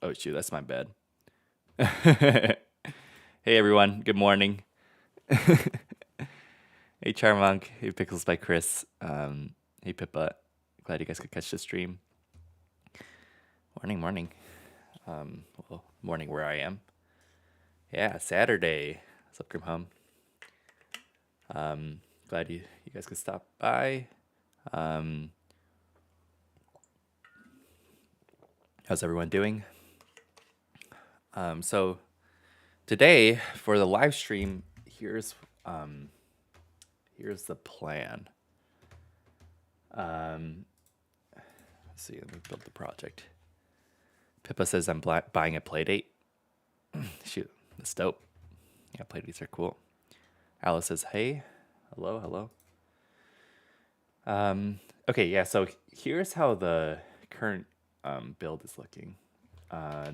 Oh shoot, that's my bed. Hey everyone, good morning. Hey Charmonk, hey Pixels by Chris, hey Pippa. Glad you guys could catch the stream. Morning. Well, morning where I am. Yeah, Saturday. What's up, Grim Hum? Glad you guys could stop by. How's everyone doing? So today for the live stream, here's the plan. Let's see, let me build the project. Pippa says I'm buying a Playdate. Shoot, that's dope. Yeah, Playdates are cool. Alice says, hey, hello. Okay, yeah, so here's how the current build is looking.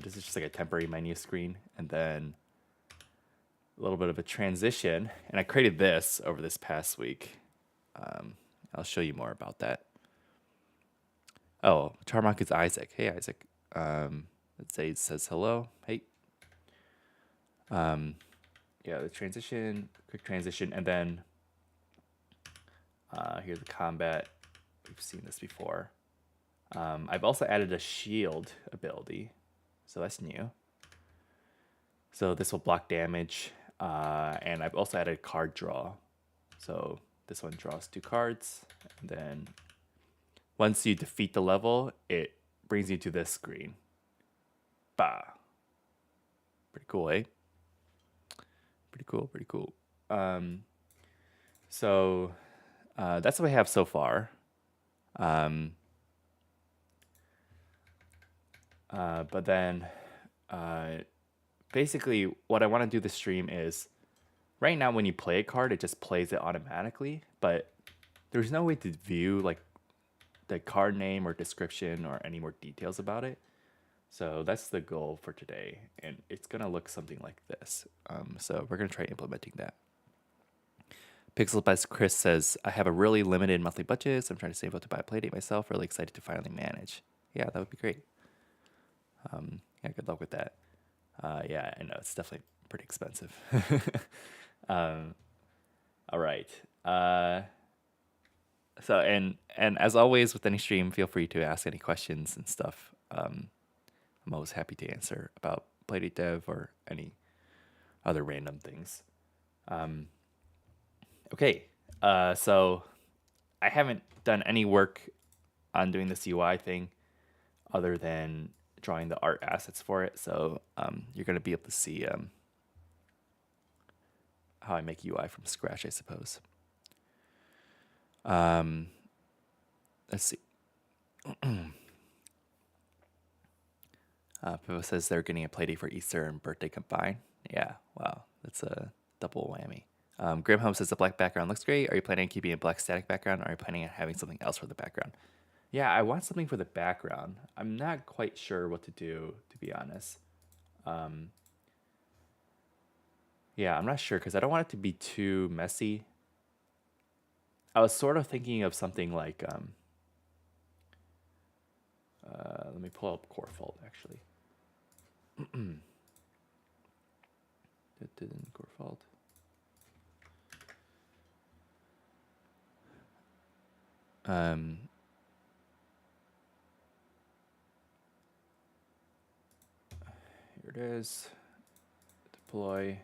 This is just like a temporary menu screen, and then a little bit of a transition. And I created this over this past week. I'll show you more about that. Oh, Charmark is Isaac. Hey, Isaac. Let's say it says hello. Hey. Yeah, the transition, quick transition, and then here's the combat. We've seen this before. I've also added a shield ability, so that's new. So this will block damage, and I've also added card draw. So this one draws 2 cards, and then once you defeat the level, it brings you to this screen. Bah. Pretty cool, eh? Pretty cool. So that's what we have so far. But then basically what I want to do the stream is right now when you play a card, it just plays it automatically, but there's no way to view like the card name or description or any more details about it. So that's the goal for today, and it's gonna look something like this. So we're gonna try implementing that. Pixel by Chris says, I have a really limited monthly budget, so I'm trying to save up to buy a Playdate myself. Really excited to finally manage. Yeah, that would be great. Yeah, good luck with that. Yeah, I know it's definitely pretty expensive. All right. So and as always with any stream, feel free to ask any questions and stuff. I'm always happy to answer about Playdate Dev or any other random things. Okay, so I haven't done any work on doing this UI thing other than drawing the art assets for it. So you're going to be able to see how I make UI from scratch, I suppose. Let's see. Pivo says they're getting a Playdate for Easter and birthday combined. Yeah, wow, that's a double whammy. Grim Home says the black background looks great. Are you planning on keeping a black static background, or are you planning on having something else for the background? Yeah, I want something for the background. I'm not quite sure what to do, to be honest. Yeah, I'm not sure because I don't want it to be too messy. I was sort of thinking of something like, let me pull up Core Fault actually. Core Fault. Here it is. Deploy.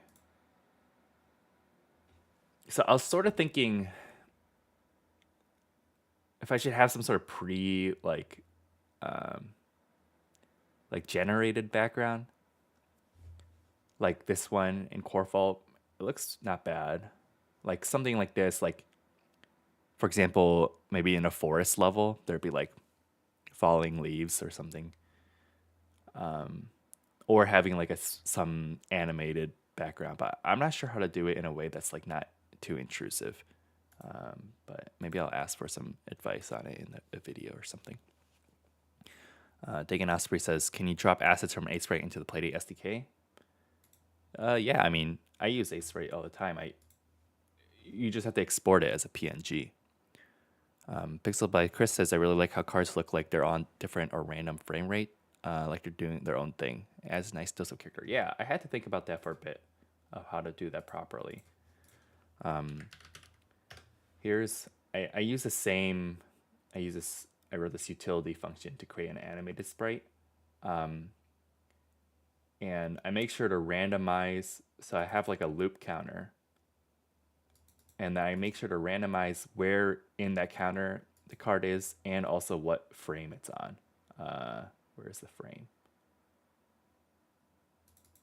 So I was sort of thinking if I should have some sort of like generated background, like this one in Core Fault. It looks not bad. Like something like this, like for example, maybe in a forest level, there'd be like falling leaves or something. Or having like some animated background, but I'm not sure how to do it in a way that's like not too intrusive. But maybe I'll ask for some advice on it in a video or something. Dagan Osprey says, can you drop assets from Aseprite into the Playdate SDK? Yeah, I mean, I use Aseprite all the time. You just have to export it as a PNG. Pixel by Chris says, I really like how cards look like they're on different or random frame rate. like they're doing their own thing. It adds a nice dose of character. Yeah, I had to think about that for a bit of how to do that properly. I use the same. I wrote this utility function to create an animated sprite. And I make sure to randomize. So I have like a loop counter. And then I make sure to randomize where in that counter the card is and also what frame it's on. Where is the frame?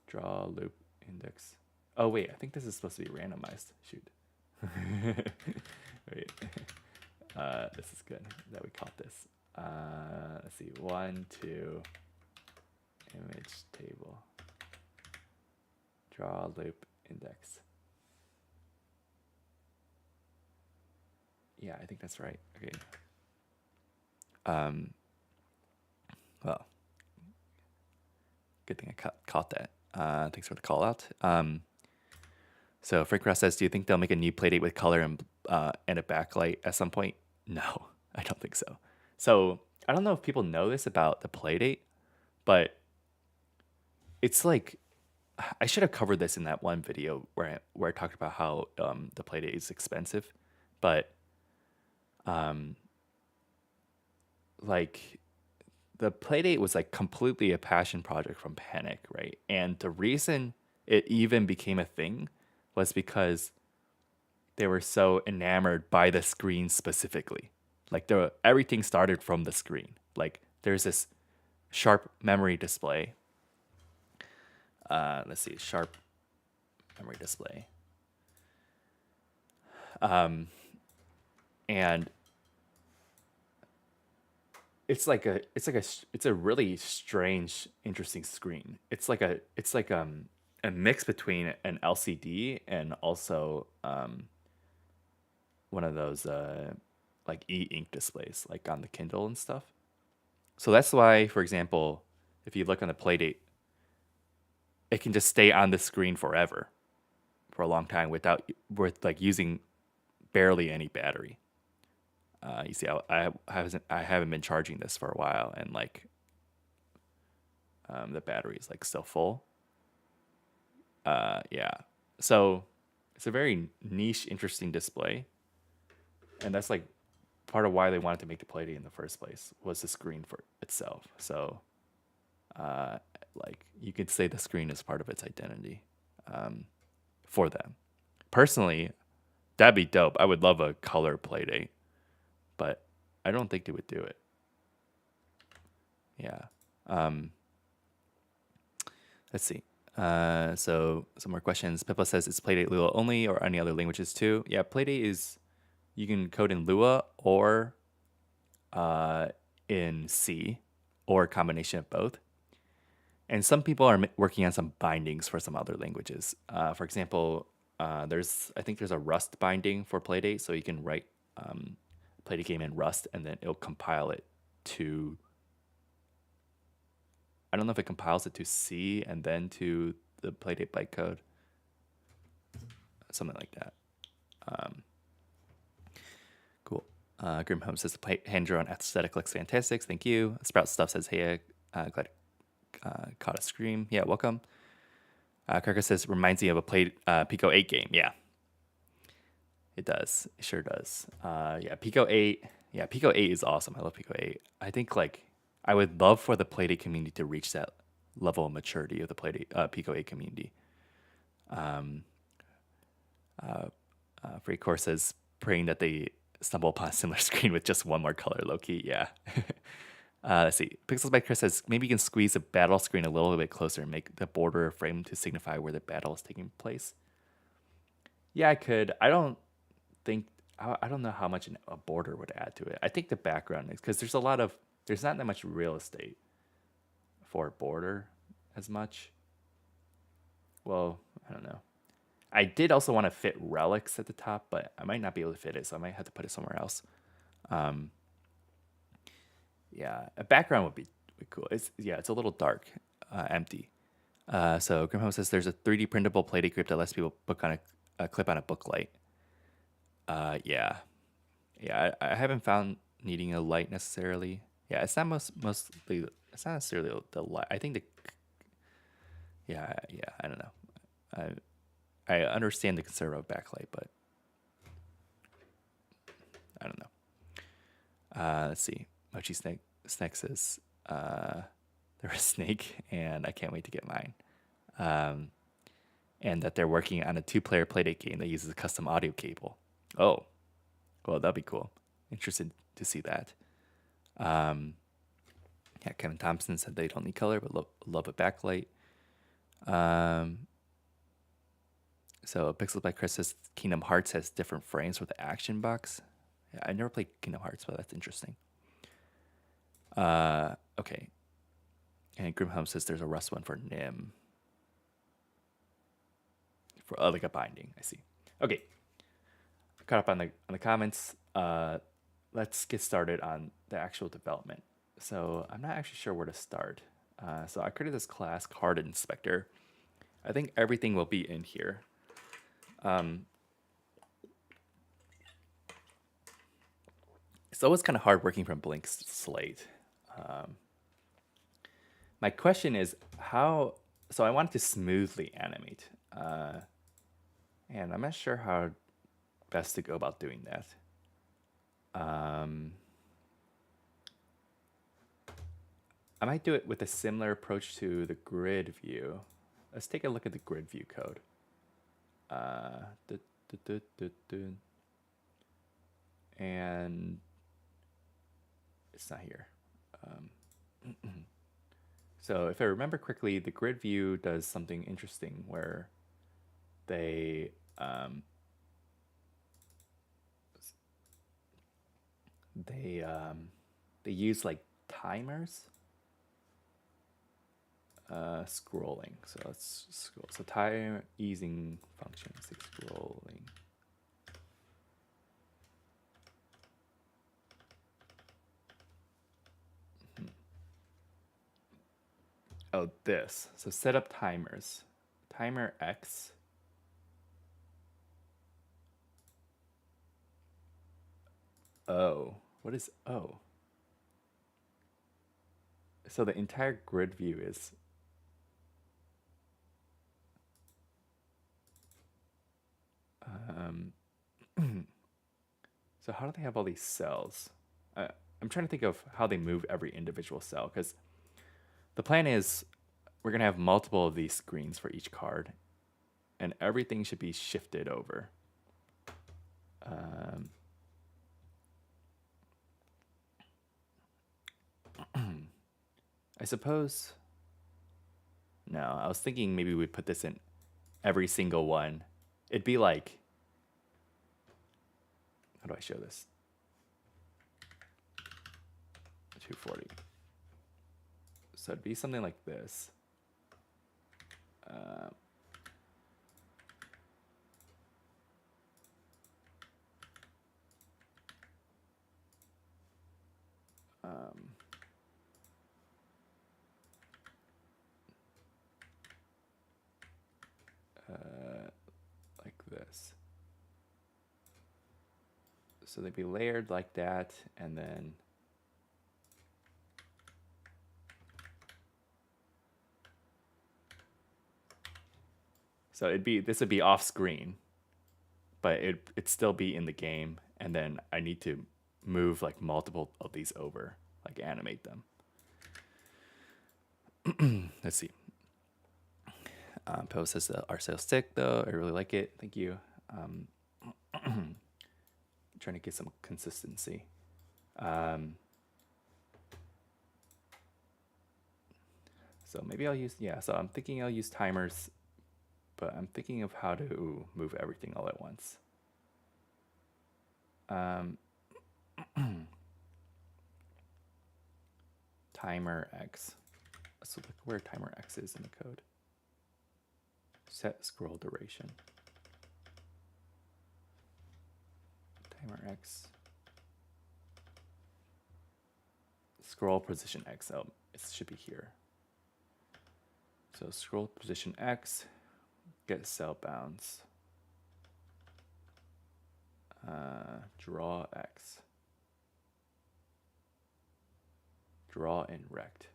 Draw loop index. Oh wait, I think this is supposed to be randomized. Shoot. Wait. This is good that we caught this. Let's see. 1, 2, image table. Draw loop index. Yeah, I think that's right. Okay. Well, good thing I caught that. Thanks for the call out. So Frank Ross says, do you think they'll make a new Playdate with color and a backlight at some point? No, I don't think so. So I don't know if people know this about the Playdate, but it's like, I should have covered this in that one video where I talked about how the Playdate is expensive, but like the Playdate was like completely a passion project from Panic, right? And the reason it even became a thing was because they were so enamored by the screen specifically. Like everything started from the screen. Like there's this sharp memory display. Let's see, sharp memory display. And it's a really strange, interesting screen. It's like a mix between an LCD and also one of those like e-ink displays, like on the Kindle and stuff. So that's why, for example, if you look on the Playdate, it can just stay on the screen forever, for a long time with like using barely any battery. You see, I haven't been charging this for a while, and like the battery is like still full. Yeah, so it's a very niche, interesting display, and that's like part of why they wanted to make the Playdate in the first place, was the screen for itself. So, like you could say the screen is part of its identity for them. Personally, that'd be dope. I would love a color Playdate, but I don't think they would do it. Yeah. Let's see. So some more questions. Pippa says, it's Playdate Lua only or any other languages too? Yeah, Playdate is, you can code in Lua or in C, or a combination of both. And some people are working on some bindings for some other languages. For example, I think there's a Rust binding for Playdate, so you can write Playdate game in Rust, and then it'll compile it to, I don't know if it compiles it to C and then to the Playdate bytecode, something like that. Cool. Grim Home says the hand-drawn aesthetic looks fantastic. Thank you. Sprout Stuff says, hey, glad caught a scream. Yeah, welcome. Karka says, reminds me of a Pico 8 game. Yeah, it does. It sure does. Yeah, Pico 8. Yeah, Pico 8 is awesome. I love Pico 8. I think like I would love for the Playdate community to reach that level of maturity of the Playdate Pico 8 community. Free Course says, praying that they stumble upon a similar screen with just one more color, low-key. Yeah. Let's see. Pixels by Chris says, maybe you can squeeze the battle screen a little bit closer and make the border frame to signify where the battle is taking place. Yeah, I could. I don't know how much a border would add to it. I think the background is, because there's not that much real estate for a border as much. Well, I don't know. I did also want to fit relics at the top, but I might not be able to fit it, so I might have to put it somewhere else. Yeah, a background would be cool. It's a little dark, empty. So Grimhome says there's a 3D printable Playdate grip that lets people book on a clip on a book light. Yeah, I haven't found needing a light necessarily. Yeah, it's not mostly it's not necessarily the light. I think yeah, I don't know. I understand the concern of backlight, but I don't know. Let's see. Mochi Snack says they're a snake, and I can't wait to get mine. And that they're working on a 2-player Playdate game that uses a custom audio cable. Oh, well, that'd be cool. Interested to see that. Yeah, Kevin Thompson said they don't need color, but love a backlight. So Pixel by Chris says Kingdom Hearts has different frames for the action box. Yeah, I never played Kingdom Hearts, but that's interesting. Okay. And Grimhelm says there's a Rust one for Nim. For like a binding, I see. Okay. Caught up on the comments. Let's get started on the actual development. So I'm not actually sure where to start. So I created this class, Card Inspector. I think everything will be in here. It's always kind of hard working from blank slate. My question is how. So I wanted to smoothly animate, and I'm not sure how best to go about doing that. I might do it with a similar approach to the grid view. Let's take a look at the grid view code. And it's not here. So if I remember correctly, the grid view does something interesting where they use like timers. Scrolling. So let's scroll. So time easing function, scrolling. Oh, this. So set up timers. Timer X. O. What is O? So the entire grid view is so how do they have all these cells? I'm trying to think of how they move every individual cell, because the plan is we're going to have multiple of these screens for each card, and everything should be shifted over. I suppose... No, I was thinking maybe we'd put this in every single one. It'd be like... How do I show this? 240. So it'd be something like this. Like this. So they'd be layered like that, and then so this would be off screen, but it'd still be in the game, and then I need to move like multiple of these over, like animate them. Let's see. Poe says the art style stick though. I really like it. Thank you. Trying to get some consistency. So maybe I'll use, so I'm thinking I'll use timers, but I'm thinking of how to move everything all at once. Timer X. Let's look where timer X is in the code. Set scroll duration. Timer X. Scroll position X. Oh, it should be here. So scroll position X. Get cell bounds. Draw X. Draw in rect.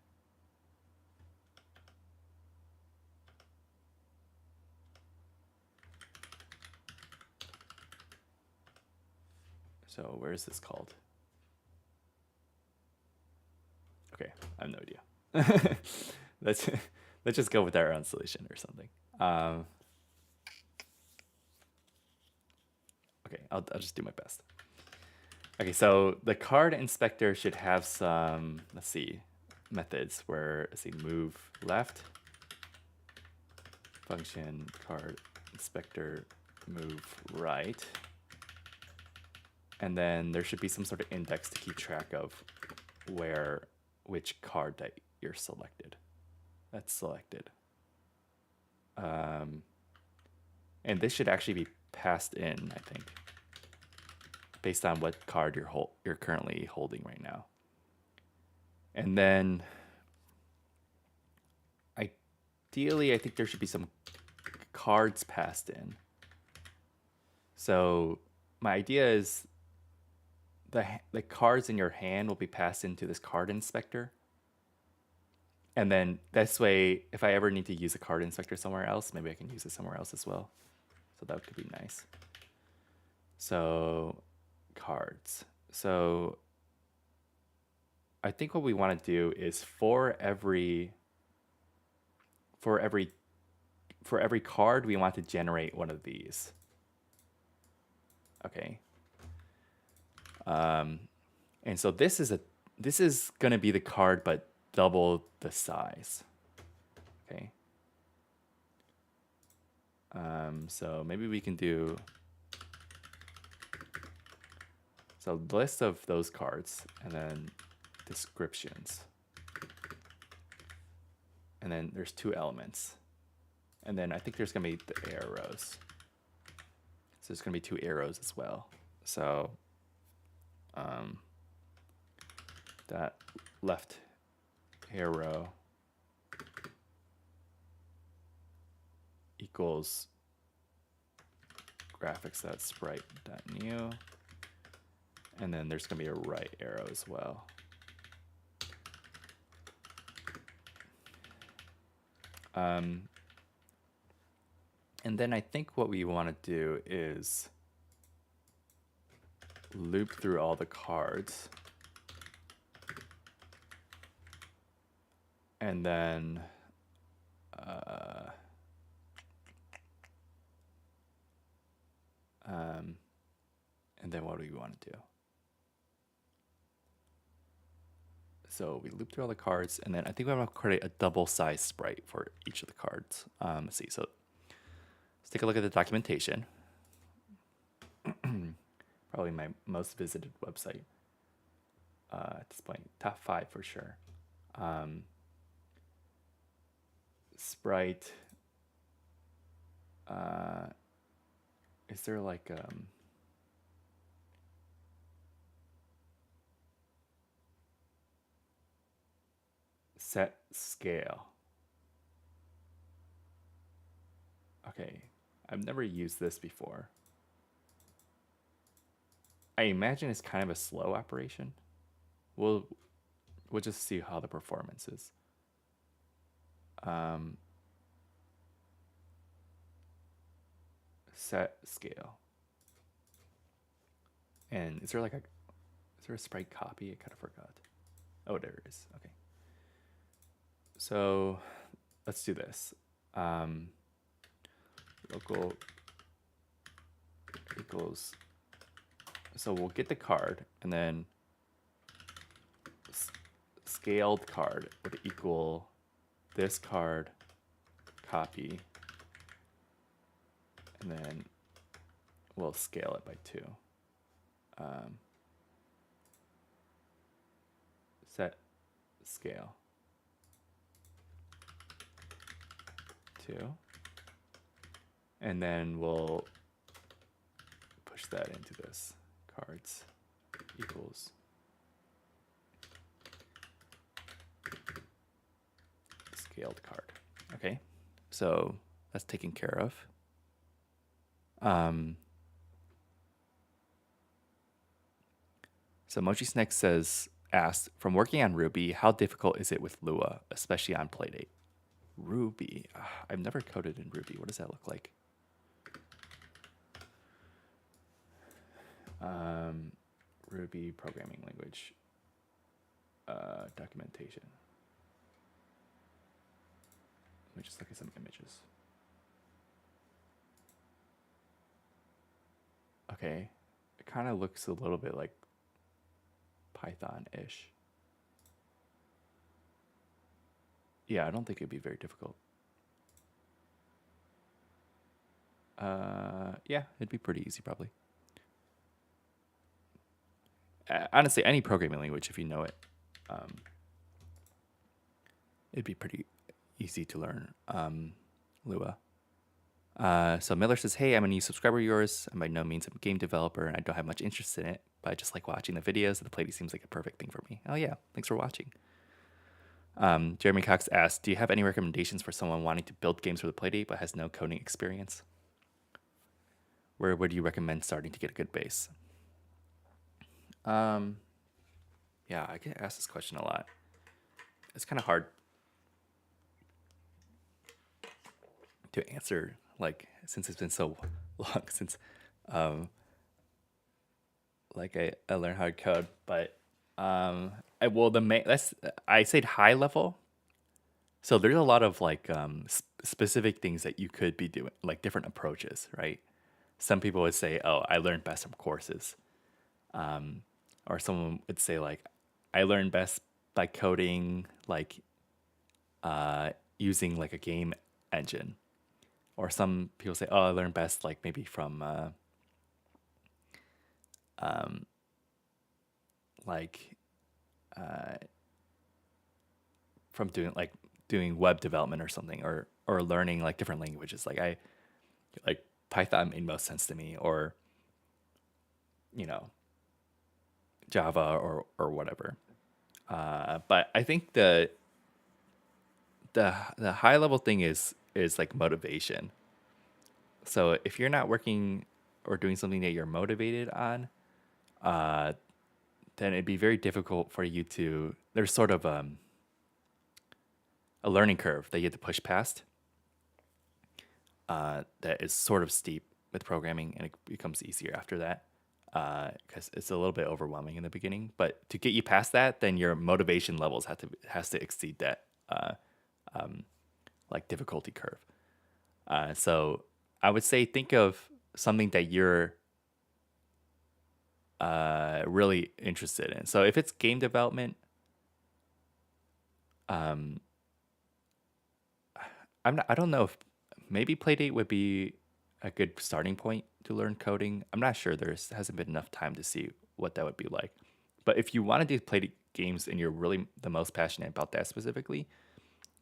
So where is this called? Okay, I have no idea. let's let's just go with our own solution or something. Okay, I'll just do my best. Okay, so the card inspector should have some, let's see, methods where, let's see, move left, function card inspector move right, and then there should be some sort of index to keep track of which card that you're selected. That's selected. And this should actually be passed in, I think, based on what card you're currently holding right now. And then ideally, I think there should be some cards passed in. So my idea is the cards in your hand will be passed into this card inspector. And then this way, if I ever need to use a card inspector somewhere else, maybe I can use it somewhere else as well. So that could be nice. So cards. So I think what we want to do is for every card, we want to generate one of these. Okay. And so this is gonna be the card, but double the size. Okay. So maybe we can do list of those cards and then descriptions. And then there's 2 elements. And then I think there's gonna be the arrows. So there's gonna be 2 arrows as well. So that left arrow equals graphics.sprite.new, and then there's gonna be a right arrow as well. And then I think what we want to do is loop through all the cards. And then what do we want to do? So we loop through all the cards, and then I think we want to create a double-sized sprite for each of the cards. Let's see. So let's take a look at the documentation. Probably my most visited website at this point. Top 5 for sure. Sprite. Is there like set scale? Okay, I've never used this before. I imagine it's kind of a slow operation. We'll just see how the performance is. Set scale. And is there a sprite copy? I kind of forgot. Oh, there it is. Okay. So let's do this. Local equals. So we'll get the card, and then scaled card would equal this card copy, and then we'll scale it by 2. Set scale 2, and then we'll push that into this cards equals scaled card. Okay, so that's taken care of. So Mochi Snack asked, from working on Ruby, how difficult is it with Lua, especially on Playdate? Ruby. I've never coded in Ruby. What does that look like? Ruby programming language documentation. Let me just look at some images. Okay, it kind of looks a little bit like Python-ish. Yeah, I don't think it'd be very difficult. Yeah, it'd be pretty easy probably. Honestly, any programming language, if you know it, it'd be pretty easy to learn. Lua. So Miller says, hey, I'm a new subscriber of yours. I'm by no means a game developer, and I don't have much interest in it, but I just like watching the videos, and the Playdate seems like a perfect thing for me. Oh yeah, thanks for watching. Jeremy Cox asked, do you have any recommendations for someone wanting to build games for the Playdate but has no coding experience? Where would you recommend starting to get a good base? Yeah, I get asked this question a lot. It's kind of hard to answer, like, since it's been so long since like I learned how to code. But I said high level. So there's a lot of like specific things that you could be doing, like different approaches, right? Some people would say, oh, I learned best from courses. Or someone would say like, I learned best by coding, like using like a game engine. Or some people say, oh, I learned best like maybe from from doing web development or something, or learning like different languages. Like Python made most sense to me, or Java or whatever. But I think the high level thing is like motivation. So if you're not working or doing something that you're motivated on, then it'd be very difficult for you to. There's sort of a learning curve that you have to push past. That is sort of steep with programming, and it becomes easier after that. Because it's a little bit overwhelming in the beginning, but to get you past that, then your motivation levels has to exceed that like difficulty curve. So I would say think of something that you're really interested in. So if it's game development, I don't know if maybe Playdate would be a good starting point to learn coding. I'm not sure. Hasn't been enough time to see what that would be like. But if you want to do Playdate games and you're really the most passionate about that specifically,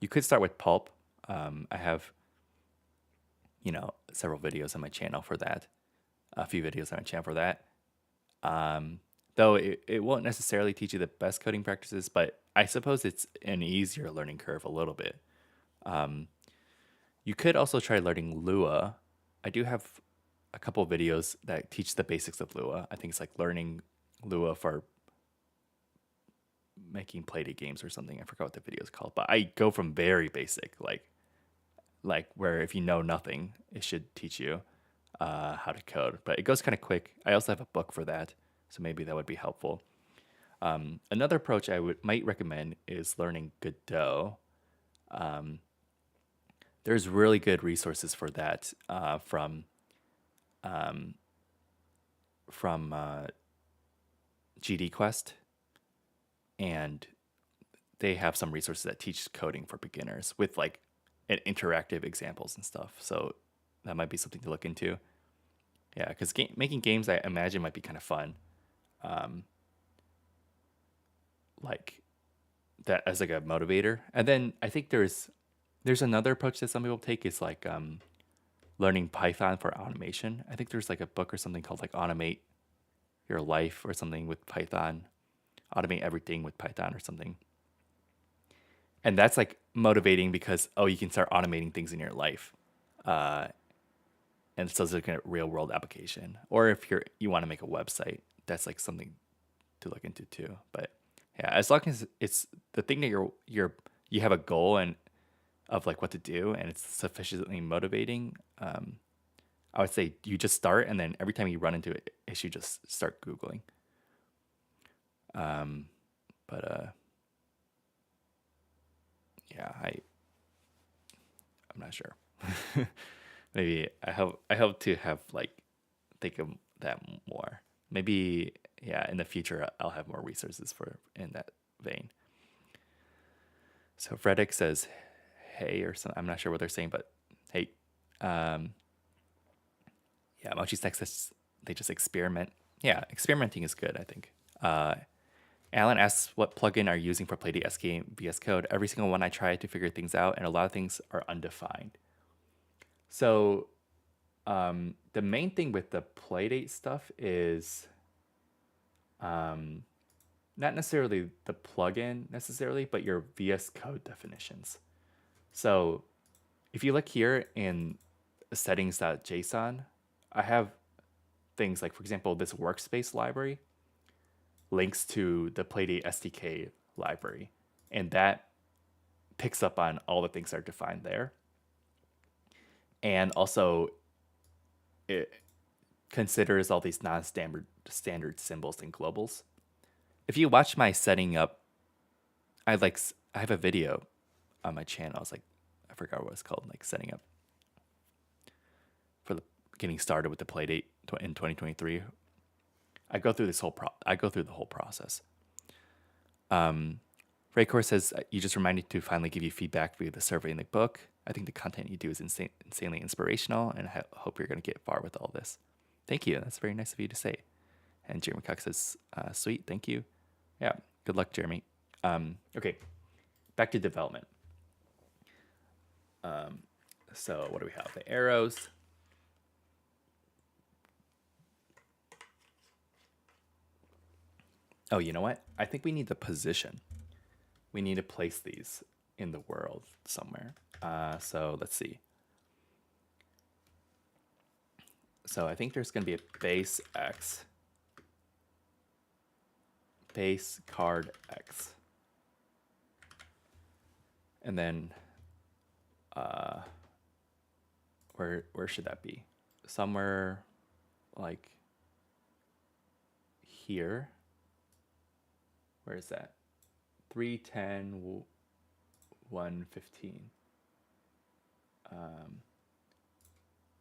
you could start with Pulp. I have, several videos on my channel for that. A few videos on my channel for that. Though it won't necessarily teach you the best coding practices, but I suppose it's an easier learning curve a little bit. You could also try learning Lua. I do have a couple of videos that teach the basics of Lua. I think it's like learning Lua for making Playdate games or something. I forgot what the video is called, but I go from very basic, like where if you know nothing, it should teach you how to code. But it goes kind of quick. I also have a book for that, so maybe that would be helpful. Another approach I might recommend is learning Godot. There's really good resources for that from GD Quest, and they have some resources that teach coding for beginners with like interactive examples and stuff. So that might be something to look into. Yeah, because making games, I imagine, might be kind of fun. Like that as like a motivator. And then I think there's another approach that some people take is like learning Python for automation. I think there's like a book or something called like Automate Your Life or something with Python. Automate everything with Python or something. And that's like motivating because, you can start automating things in your life. And so it's like a real world application. Or if you want to make a website, that's like something to look into too. But yeah, as long as it's the thing that you have a goal and of like what to do and it's sufficiently motivating, I would say you just start, and then every time you run into an issue, just start Googling. But yeah, I'm not sure. Maybe I hope to have like think of that more. Maybe yeah, in the future I'll have more resources for in that vein. So Frederick says, "Hey," or something. I'm not sure what they're saying, but hey, yeah, Mochi's text says they just experiment. Yeah, experimenting is good, I think. Alan asks, what plugin are you using for Playdate SK VS Code? Every single one I try to figure things out, and a lot of things are undefined. So the main thing with the Playdate stuff is not necessarily the plugin necessarily, but your VS Code definitions. So if you look here in settings.json, I have things like, for example, this workspace library links to the Playdate SDK library, and that picks up on all the things that are defined there. And also, it considers all these non-standard symbols and globals. If you watch my setting up, I have a video on my channel. It's like, I forgot what it's called, like setting up for the getting started with the Playdate in 2023. I go through the whole process. Raycor says, you just reminded to finally give you feedback via the survey in the book. I think the content you do is insanely inspirational, and I hope you're going to get far with all this. Thank you. That's very nice of you to say. And Jeremy Cox says, sweet, thank you. Yeah, good luck, Jeremy. Okay, back to development. So what do we have? The arrows. Oh, you know what? I think we need the position. We need to place these in the world somewhere. So let's see. So I think there's going to be a base X, base card X, and then where should that be? Somewhere like here. Where is that? 310 115.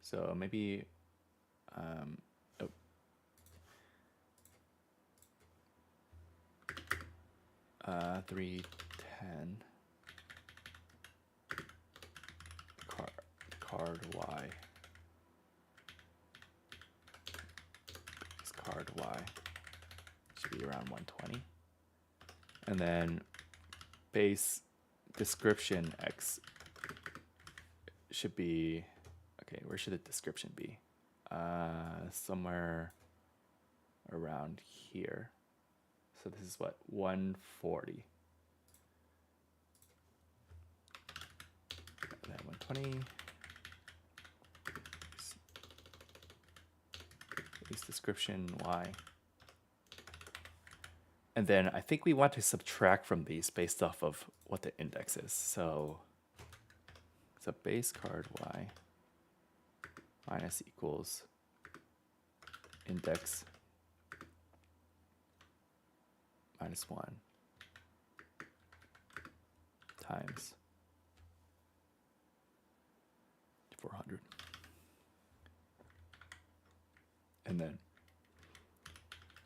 So maybe 310 card Y. This card Y should be around 120. And then base description X should be, okay, where should the description be? Somewhere around here. So this is what, 140. And then 120. Base description Y. And then I think we want to subtract from these based off of what the index is. So base card Y minus equals index minus 1 times 400. And then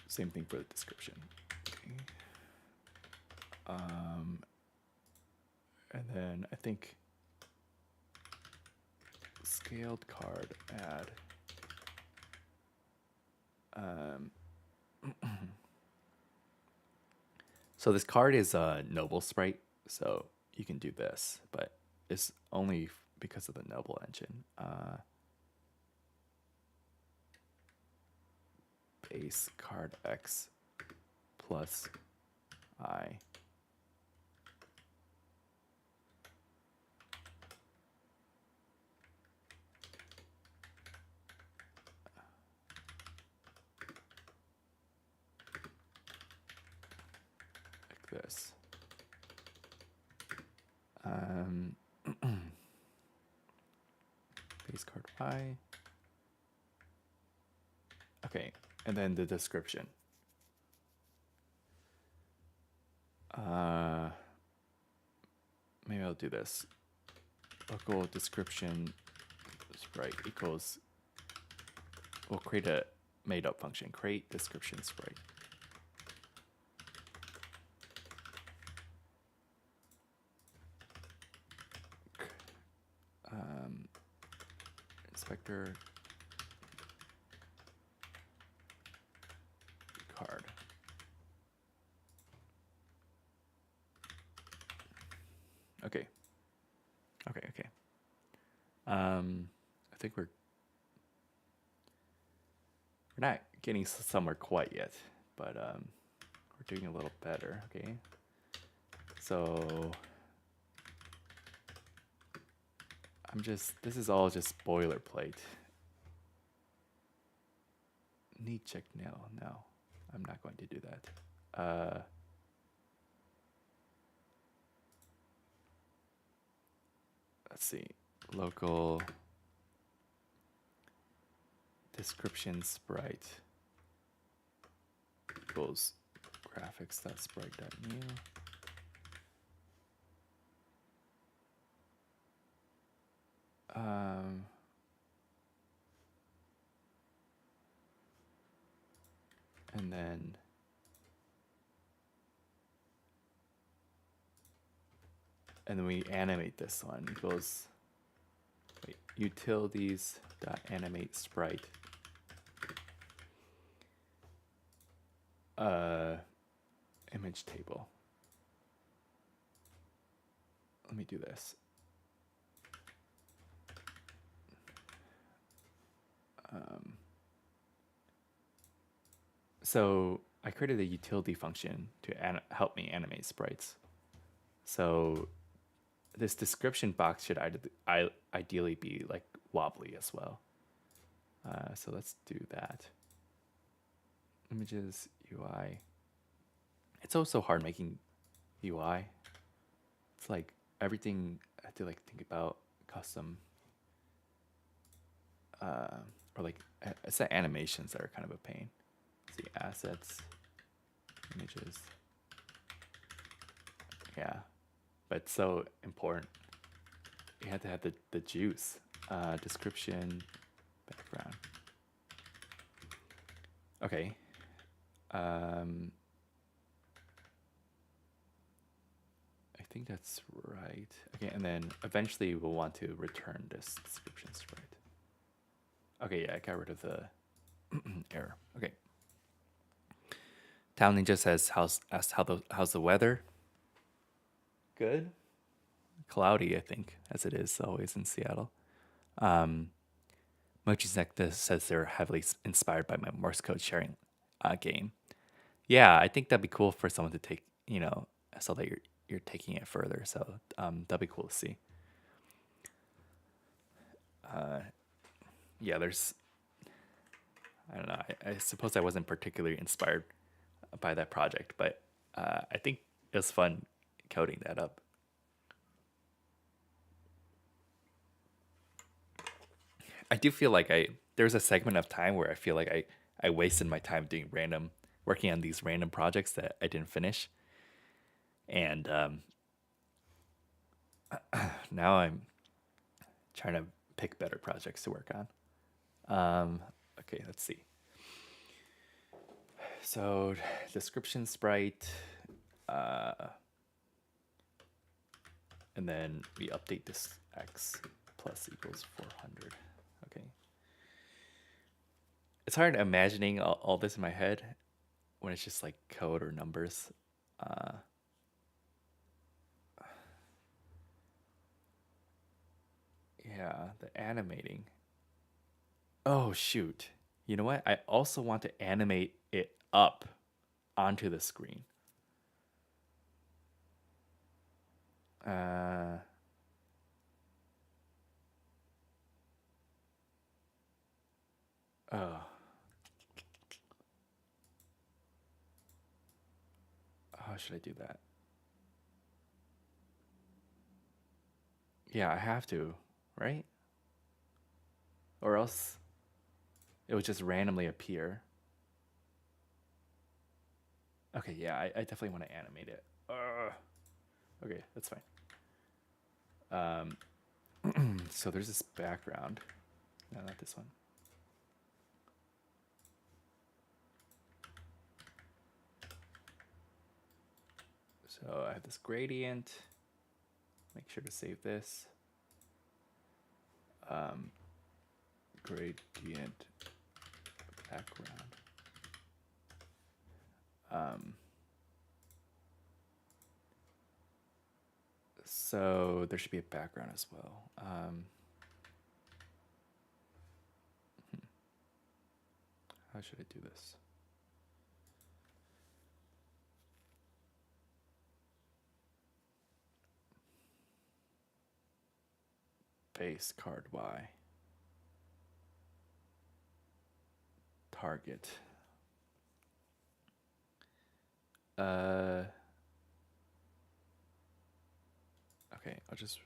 same thing for the description. Okay. And then I think scaled card add. So this card is a noble sprite, so you can do this, but it's only because of the noble engine. Base card X plus I. Like this. Base card Y. Okay, and then the description. Maybe I'll do this. Local description sprite equals, we'll create a made up function, create description sprite. Inspector card. Okay. I think we're not getting somewhere quite yet, but we're doing a little better. Okay. So this is all just boilerplate. Need check now. No, I'm not going to do that. Let's see, local description sprite equals graphics.sprite.new. And then we animate this one. Equals utilities.animate sprite. Image table. Let me do this. So I created a utility function to help me animate sprites. So this description box should ideally be like wobbly as well. So let's do that. Images, UI. It's also hard making UI. It's like everything I have to like think about custom. Or like it's the animations that are kind of a pain. Let's see, assets, images. Yeah, but it's so important. You have to have the juice. Description, background. Okay. I think that's right. Okay, and then eventually we'll want to return this description sprite. Okay, yeah, I got rid of the error. Okay. Town Ninja says, how's the weather? Good. Cloudy, I think, as it is always in Seattle. Mochi's Neck says they're heavily inspired by my Morse code sharing game. Yeah, I think that'd be cool for someone to take, so that you're taking it further. So that'd be cool to see. Yeah, I don't know. I suppose I wasn't particularly inspired by that project, but I think it was fun coding that up. I do feel like there's a segment of time where I feel like I wasted my time working on these random projects that I didn't finish. And now I'm trying to pick better projects to work on. Okay, let's see. So description sprite, and then we update this x plus equals 400. Okay. It's hard imagining all this in my head when it's just like code or numbers. Yeah, the animating. Oh, shoot. You know what? I also want to animate it up onto the screen. How should I do that? Yeah, I have to, right? Or else it would just randomly appear. Okay, yeah, I definitely want to animate it. Okay, that's fine. So there's this background. No, not this one. So I have this gradient. Make sure to save this. Gradient background. So there should be a background as well. How should I do this? Base card Y. Target. Okay, I'll just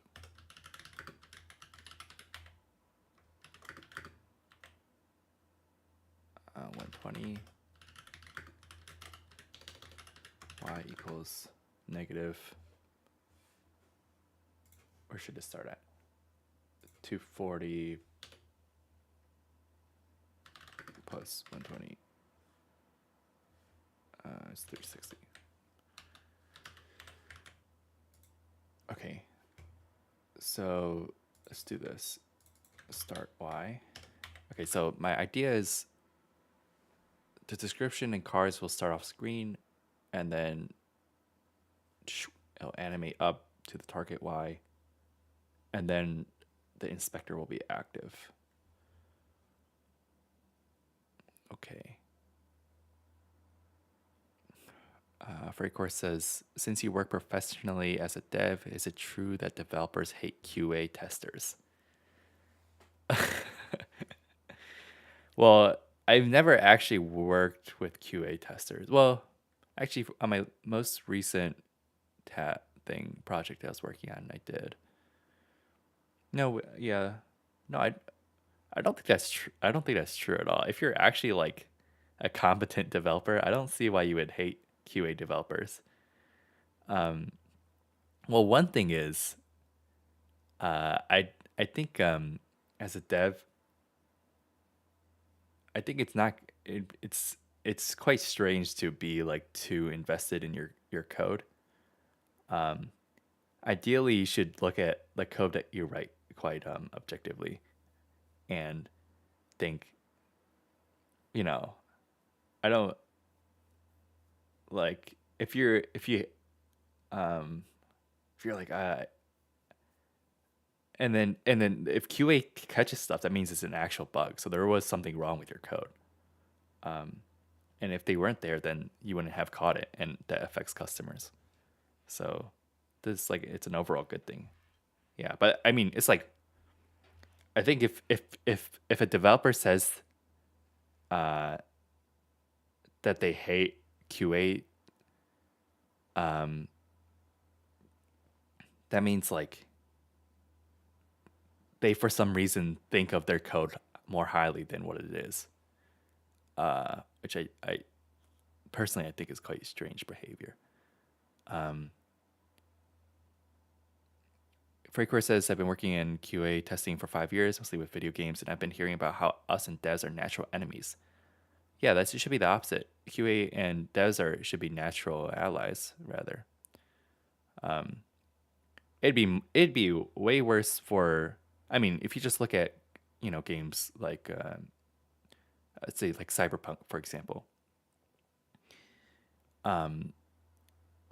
120 y equals negative. Where should it start at? 240 plus 120. It's 360. Okay. So let's do this. Start Y. Okay, so my idea is the description and cards will start off screen, and then it'll animate up to the target Y, and then the inspector will be active. Okay. Freycore says, since you work professionally as a dev, is it true that developers hate QA testers? Well, I've never actually worked with QA testers. Well, actually, on my most recent project I was working on, I did. No, yeah, no, I don't think that's true. I don't think that's true at all. If you're actually like a competent developer, I don't see why you would hate QA developers. Well, one thing is, I think as a dev, I think it's quite strange to be like too invested in your code. Ideally, you should look at the code that you write quite objectively and think, you know, I don't like if you're like and then if QA catches stuff, that means it's an actual bug. So there was something wrong with your code. And if they weren't there, then you wouldn't have caught it, and that affects customers. So this like it's an overall good thing. Yeah, but I mean, it's like I think if a developer says that they hate QA, that means like they for some reason think of their code more highly than what it is, which I personally I think is quite strange behavior. Freycore says, I've been working in QA testing for 5 years, mostly with video games, and I've been hearing about how us and devs are natural enemies. Yeah, it should be the opposite. QA and devs should be natural allies, rather. It'd be way worse for. I mean, if you just look at games like let's say like Cyberpunk, for example.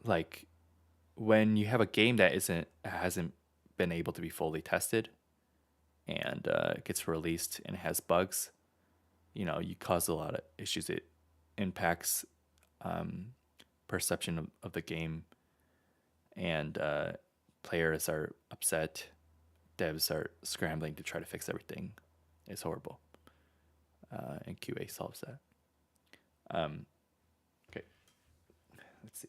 Like when you have a game that hasn't been able to be fully tested and gets released and has bugs, you cause a lot of issues. It impacts perception of the game, and players are upset. Devs are scrambling to try to fix everything. It's horrible. And QA solves that. Okay, let's see.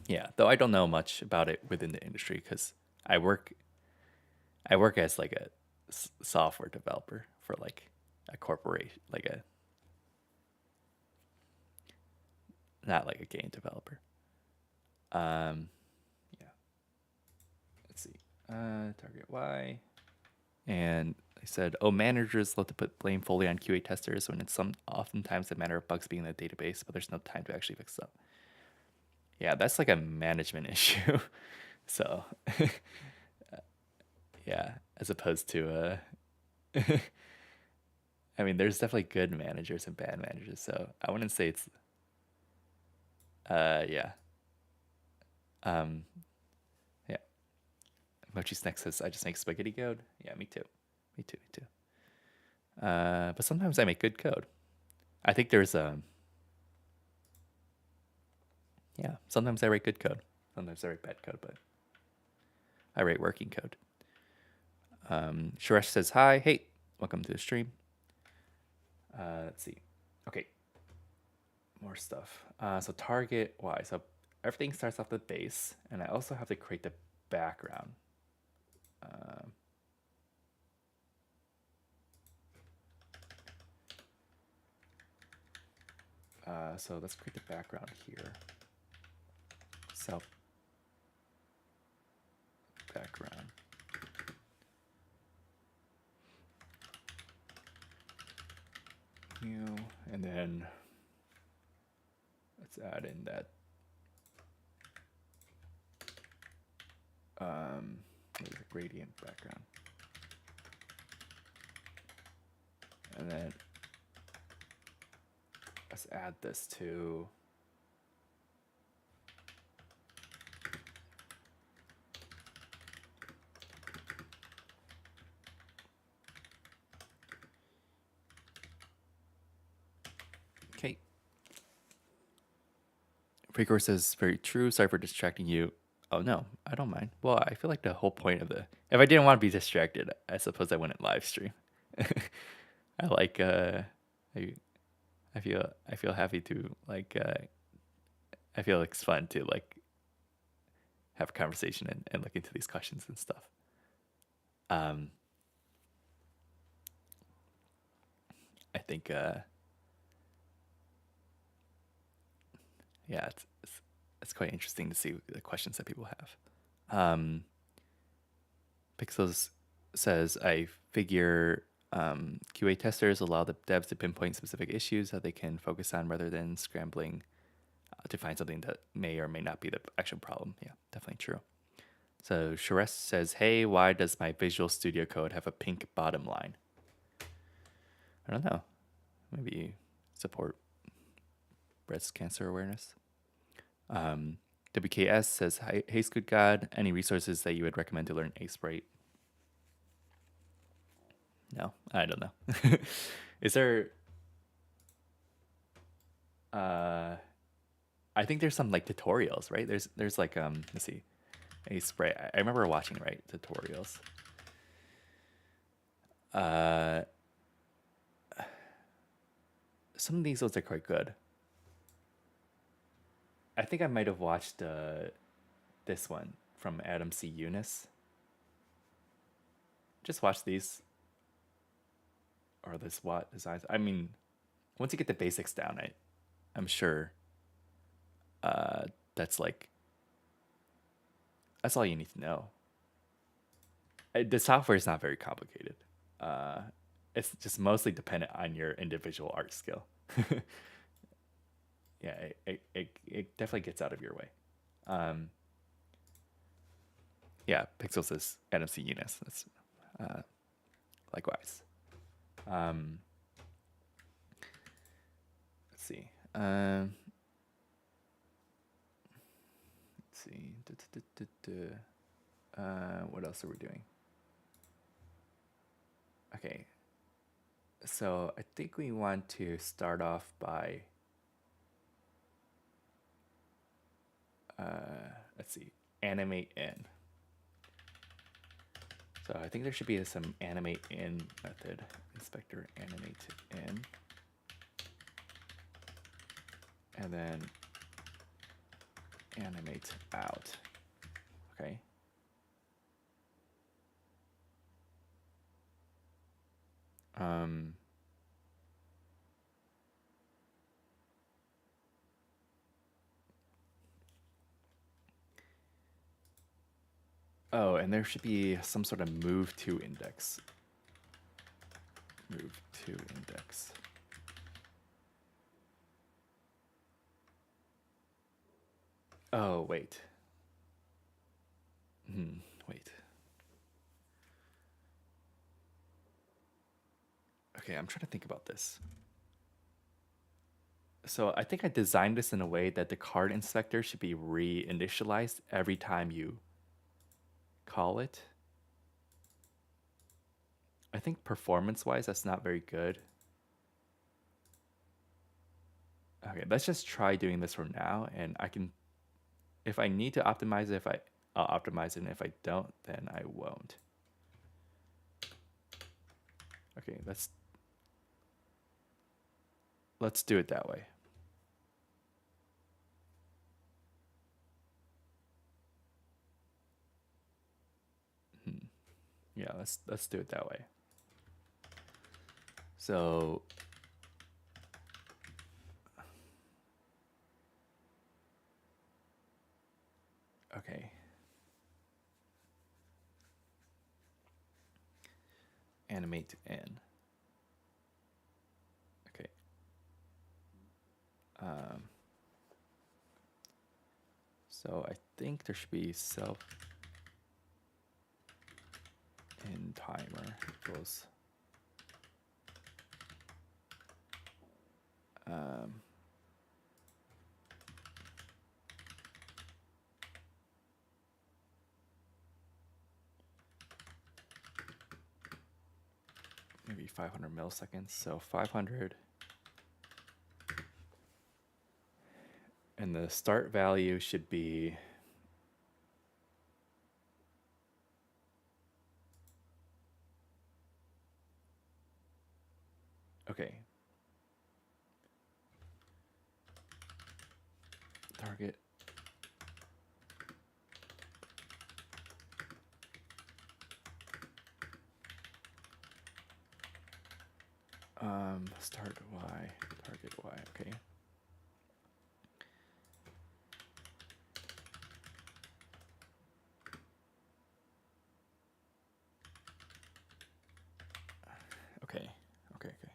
Yeah, though I don't know much about it within the industry because I work I work as like a software developer for like a corporation, like a not like a game developer. Yeah. Let's see. Target Y. And they said, oh, managers love to put blame fully on QA testers when it's oftentimes a matter of bugs being in the database, but there's no time to actually fix them. Yeah, that's like a management issue. So, yeah, as opposed to, I mean, there's definitely good managers and bad managers. So I wouldn't say it's, yeah. Yeah. Mochi Snack says, I just make spaghetti code. Yeah, me too. Me too. Me too. But sometimes I make good code. I think there's yeah, sometimes I write good code. Sometimes I write bad code, but I write working code. Suresh says, hi, hey, welcome to the stream. Let's see. Okay, more stuff. So target Y. So everything starts off the base, and I also have to create the background. So let's create the background here. Self background. New, and then let's add in that there's a gradient background. And then let's add this to okay. Precor says, very true. Sorry for distracting you. Oh, no, I don't mind. Well, I feel like the whole point of if I didn't want to be distracted, I suppose I wouldn't live stream. I like, I feel happy to, like, I feel like it's fun to, like, have a conversation and look into these questions and stuff. I think, yeah, it's quite interesting to see the questions that people have. Pixels says, I figure QA testers allow the devs to pinpoint specific issues that they can focus on rather than scrambling to find something that may or may not be the actual problem. Yeah, definitely true. So Sharest says, hey, why does my Visual Studio Code have a pink bottom line? I don't know. Maybe support breast cancer awareness. WKS says, hey, Squid God, any resources that you would recommend to learn Sprite? No, I don't know. Is there... I think there's some like tutorials, right? There's like let's see, Sprite. I remember watching, right, tutorials. Some of these ones are quite good. I think I might have watched this one from Adam C. Eunice. Just watch these. Or this what designs. I mean, once you get the basics down, I'm sure that's like that's all you need to know. The software is not very complicated. It's just mostly dependent on your individual art skill. Yeah, it definitely gets out of your way. Yeah, Pixel says Adam C. Eunice. That's likewise. Let's see. Let's see. What else are we doing? Okay. So I think we want to start off by let's see, animate in. So I think there should be some animate in method. Inspector animate in. And then animate out. Okay. Um, oh, and there should be some sort of move to index. Move to index. Oh, wait. Wait. Okay, I'm trying to think about this. So I think I designed this in a way that the card inspector should be reinitialized every time you call it. I think performance-wise, that's not very good. Okay, let's just try doing this for now, and I can, if I need to optimize it, I'll optimize it, and if I don't, then I won't. Okay, let's do it that way. Yeah, let's do it that way. So okay. Animate in. Okay. So I think there should be self in timer equals maybe 500 milliseconds. So 500. And the start value should be okay. Target. Start Y, target Y. Okay. Okay. Okay. Okay.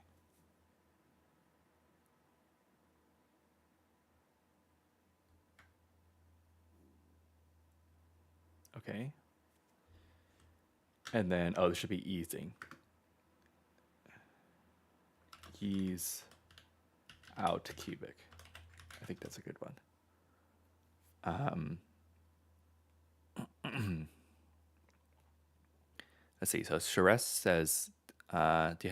Okay. And then, oh, this should be easing. Ease out cubic. I think that's a good one. Let's see. So Shares says, do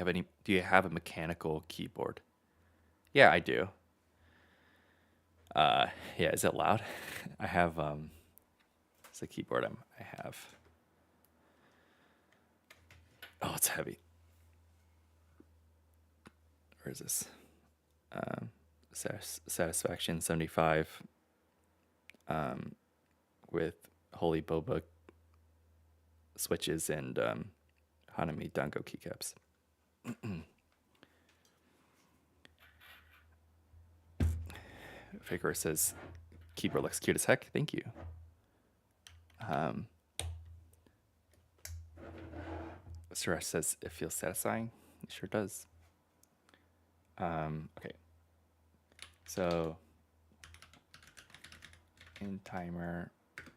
you have a mechanical keyboard? Yeah, I do. Yeah, is it loud? I have it's a keyboard I have. Oh, it's heavy. Where is this? Satisfaction 75 with Holy Boba switches and Hanami Dango keycaps. Faker says, keyboard looks cute as heck. Thank you. Suresh says, it feels satisfying. It sure does. Okay. So in timer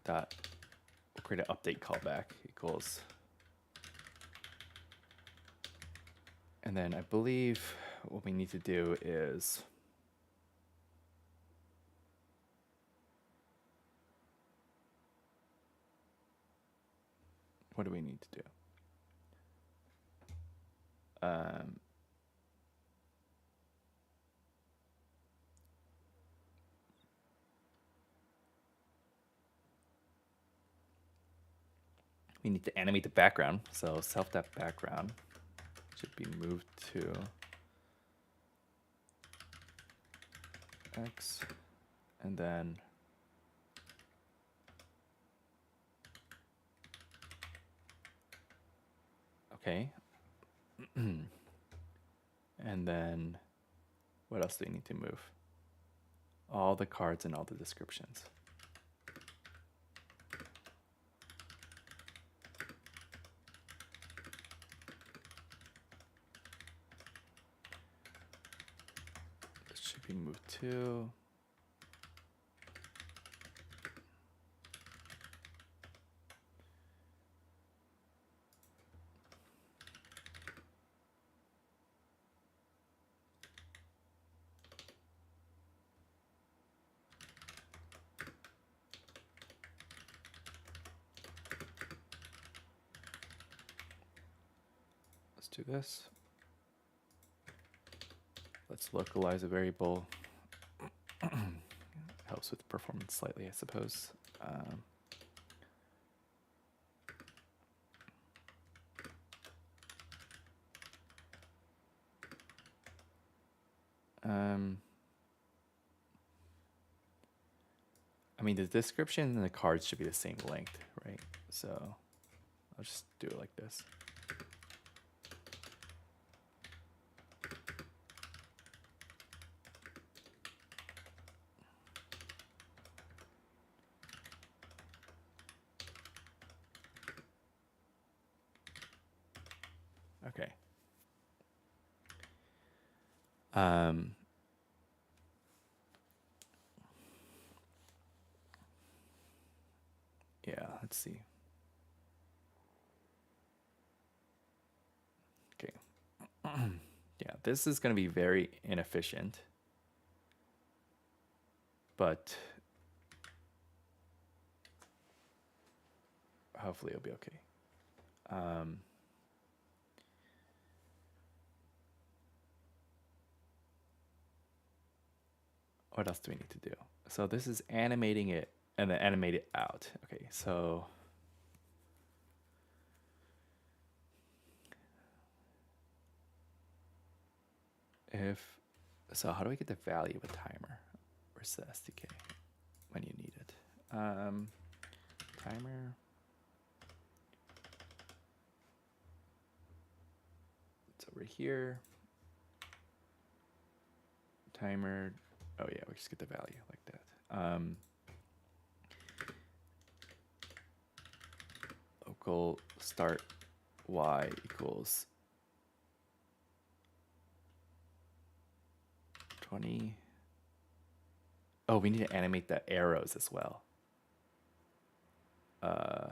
dot, we'll create an update callback equals, and then I believe what we need to do is what do we need to do? We need to animate the background. So self.background should be moved to X, and then okay. And then what else do we need to move? All the cards and all the descriptions. This should be moved too. Let's do this. Let's localize a variable. Helps with performance slightly, I suppose. I mean, the description and the cards should be the same length, right? So I'll just do it like this. Okay. Yeah, let's see. Okay. Yeah, this is going to be very inefficient, but hopefully it'll be okay. What else do we need to do? So this is animating it and then animate it out. Okay, so how do I get the value of a timer? Where's the SDK when you need it? Timer. It's over here. Timer. Oh yeah, we just get the value like that. Local start y equals 20. Oh, we need to animate the arrows as well. Okay,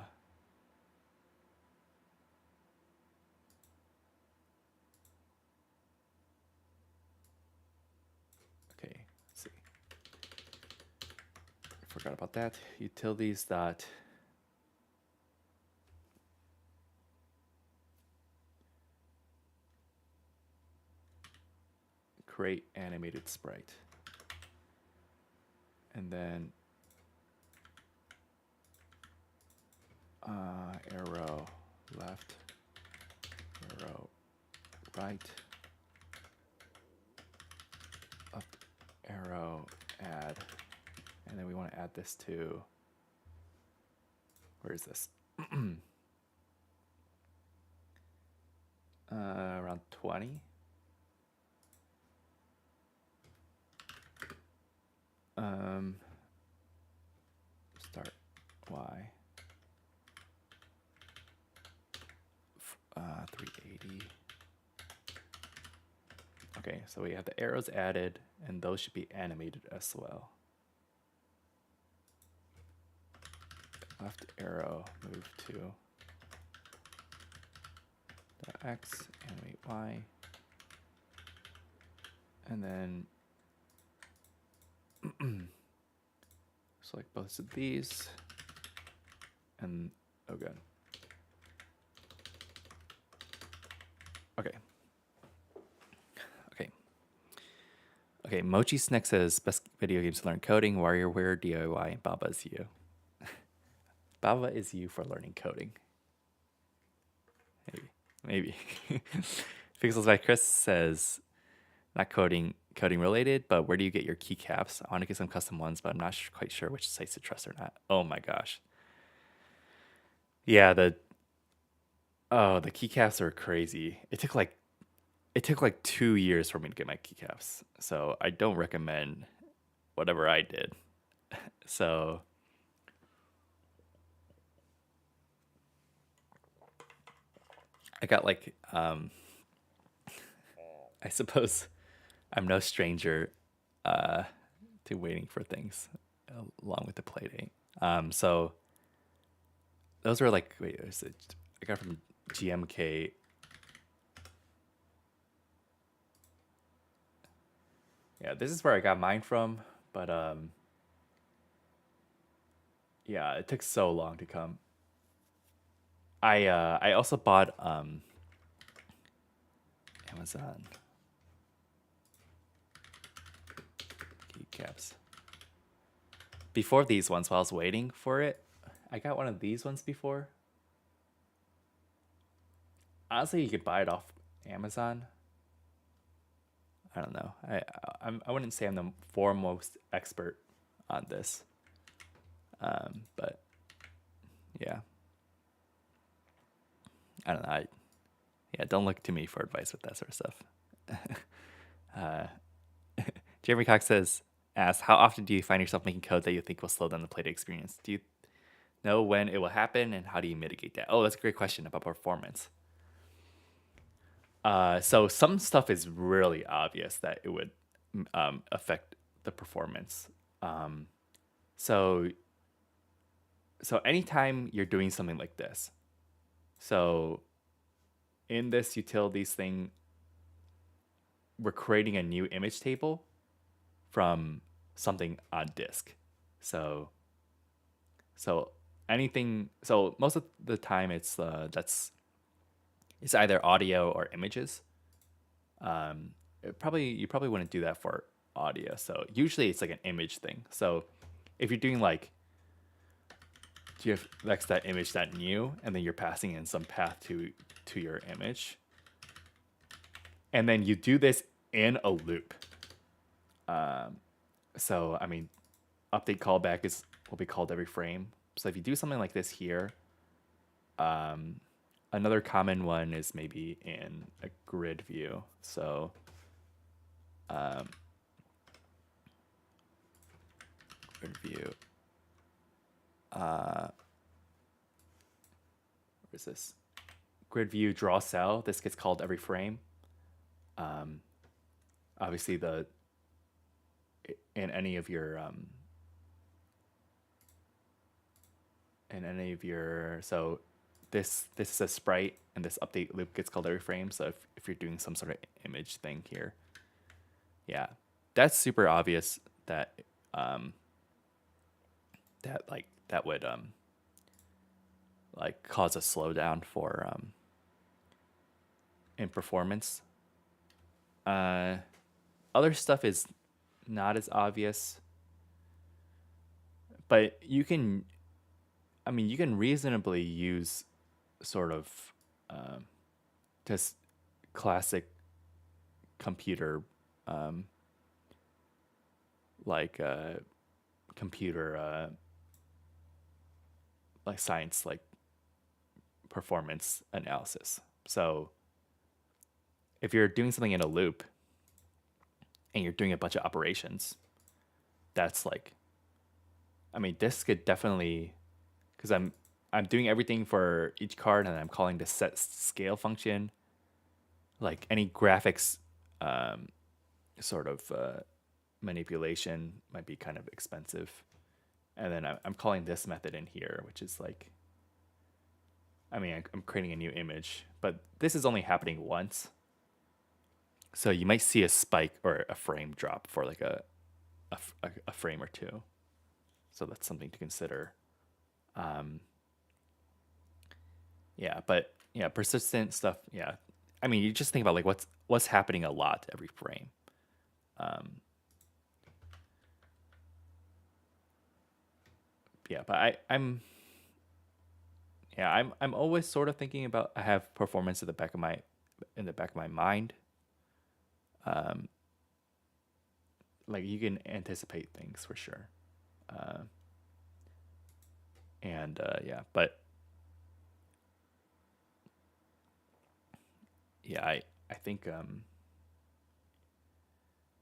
let's see. Forgot about that. Utilities dot create animated sprite. And then arrow left, arrow right, up arrow add, and then we want to add this to, where is this? Around 20. Start y 380. Okay, so we have the arrows added, and those should be animated as well. Left arrow move to the x, animate y, and then select both of these, and oh god. Okay, Mochi Snack says, best video games to learn coding, WarriorWare, DIY, Baba is you. Baba is you for learning coding. Maybe. Pixels by Chris says, not coding related, but where do you get your keycaps? I want to get some custom ones, but I'm not quite sure which sites to trust or not. Oh my gosh. Yeah, the keycaps are crazy. It took like it took like 2 years for me to get my keycaps, so I don't recommend whatever I did. So I got like I suppose I'm no stranger to waiting for things along with the Playdate. So those were like, wait, is it? I got from GMK. Yeah, this is where I got mine from, but yeah, it took so long to come. I also bought Amazon keycaps. Before these ones, while I was waiting for it, I got one of these ones before. Honestly, you could buy it off Amazon. I don't know. I wouldn't say I'm the foremost expert on this, but yeah, I don't know. Yeah, don't look to me for advice with that sort of stuff. Jeremy Cox asks, how often do you find yourself making code that you think will slow down the Playdate experience? Do you know when it will happen, and how do you mitigate that? Oh, that's a great question about performance. So some stuff is really obvious that it would affect the performance. So anytime you're doing something like this, so in this utilities thing, we're creating a new image table from something on disk. So anything. So most of the time, it's either audio or images. You probably wouldn't do that for audio. So usually it's like an image thing. So if you're doing like GFX that image that new, and then you're passing in some path to your image, and then you do this in a loop. So I mean, update callback will be called every frame. So if you do something like this here, another common one is maybe in a grid view. So grid view. Where's this? Grid view draw cell. This gets called every frame. Obviously in any of your so this is a sprite, and this update loop gets called every frame. So if you're doing some sort of image thing here, yeah, that's super obvious that that would like cause a slowdown for in performance. Other stuff is not as obvious, but you can reasonably use sort of just classic computer computer like science, like performance analysis. So if you're doing something in a loop and you're doing a bunch of operations, that's like, this could definitely, because I'm doing everything for each card, and I'm calling the set scale function. Like any graphics sort of manipulation might be kind of expensive. And then I'm calling this method in here, which is like, I'm creating a new image, but this is only happening once. So you might see a spike or a frame drop for like a frame or two. So that's something to consider. Yeah, but yeah, persistent stuff. Yeah, you just think about like what's happening a lot every frame. Yeah, but I'm always sort of thinking about, I have performance in the back of my mind. Like you can anticipate things for sure. And yeah, but yeah, I think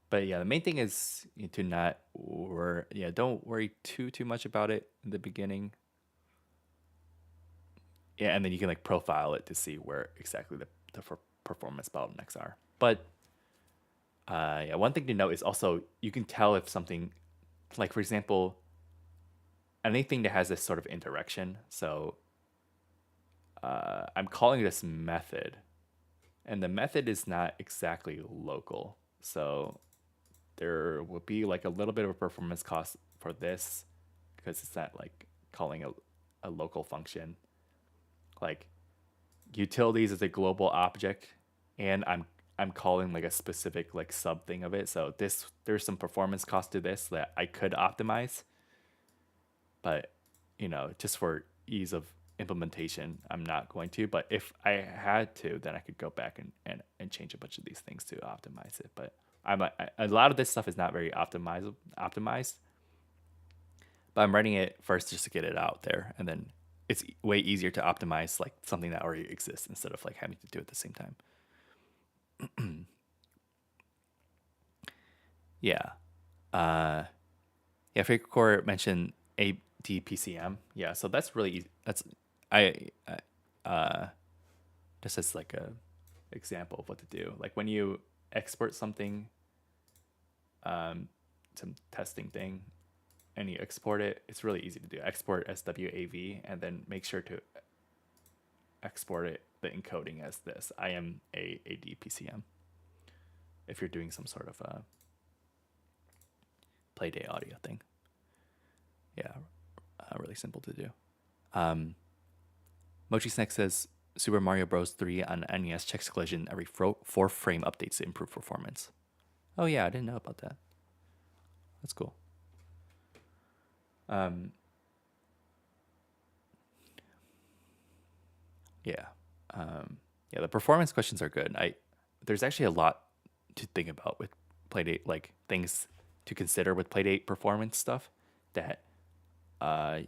but yeah, the main thing is to not don't worry too much about it in the beginning. Yeah, and then you can like profile it to see where exactly the performance bottlenecks are. But yeah, one thing to note is also you can tell if something, like for example, anything that has this sort of interaction. So I'm calling this method, and the method is not exactly local. So there will be like a little bit of a performance cost for this because it's not like calling a local function. Like utilities is a global object, and I'm calling like a specific like sub thing of it. So there's some performance cost to this that I could optimize, but just for ease of implementation, I'm not going to. But if I had to, then I could go back and change a bunch of these things to optimize it. But a lot of this stuff is not very optimized. But I'm writing it first just to get it out there, and then it's way easier to optimize like something that already exists instead of like having to do it at the same time. Yeah. Yeah, Fakecore mentioned ADPCM. Yeah, so that's really easy. That's I just as like a example of what to do. Like when you export something, some testing thing, and you export it, it's really easy to do. Export SWAV and then make sure to export it, the encoding as this IMAADPCM. If you're doing some sort of a Playdate audio thing. Yeah, really simple to do. Mochi Snack says Super Mario Bros. 3 on NES checks collision every 4 frame updates to improve performance. Oh yeah, I didn't know about that. That's cool. Yeah. Yeah, the performance questions are good. There's actually a lot to think about with Playdate, like things to consider with Playdate performance stuff that I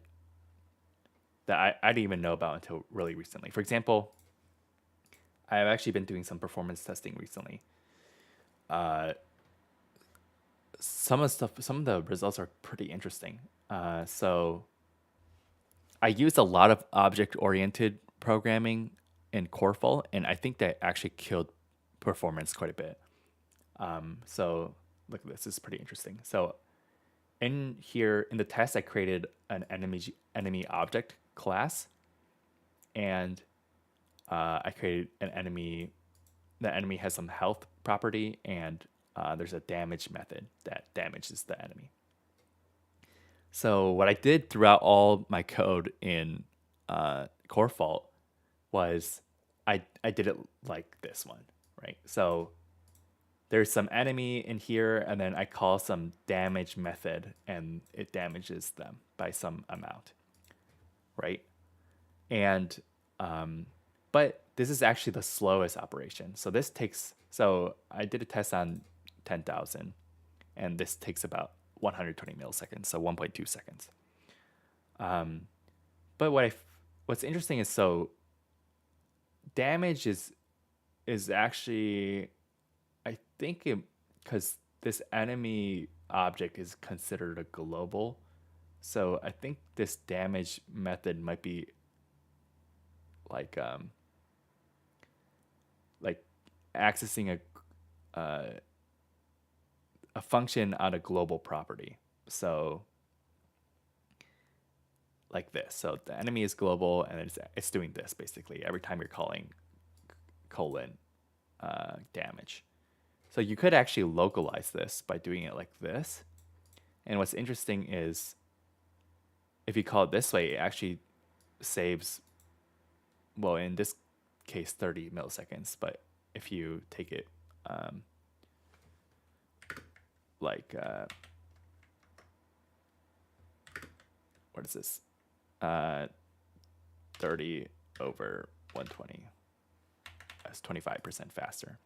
didn't even know about until really recently. For example, I've actually been doing some performance testing recently. Some of the results are pretty interesting. So I used a lot of object-oriented programming in Corefall, and I think that actually killed performance quite a bit. So look, this is pretty interesting. So in here in the test, I created an enemy object class, and I created an enemy. The enemy has some health property, and there's a damage method that damages the enemy. So what I did throughout all my code in Corefall was I did it like this one, right? So there's some enemy in here, and then I call some damage method, and it damages them by some amount, right? And but this is actually the slowest operation. So I did a test on 10,000, and this takes about 120 milliseconds, so 1.2 seconds. But what's interesting is damage is actually, I think because this enemy object is considered a global, so I think this damage method might be like accessing a function on a global property. So like this. So the enemy is global, and it's doing this basically every time you're calling damage. So you could actually localize this by doing it like this. And what's interesting is if you call it this way, it actually saves, well, in this case, 30 milliseconds. But if you take it what is this? 30 over 120. That's 25% faster.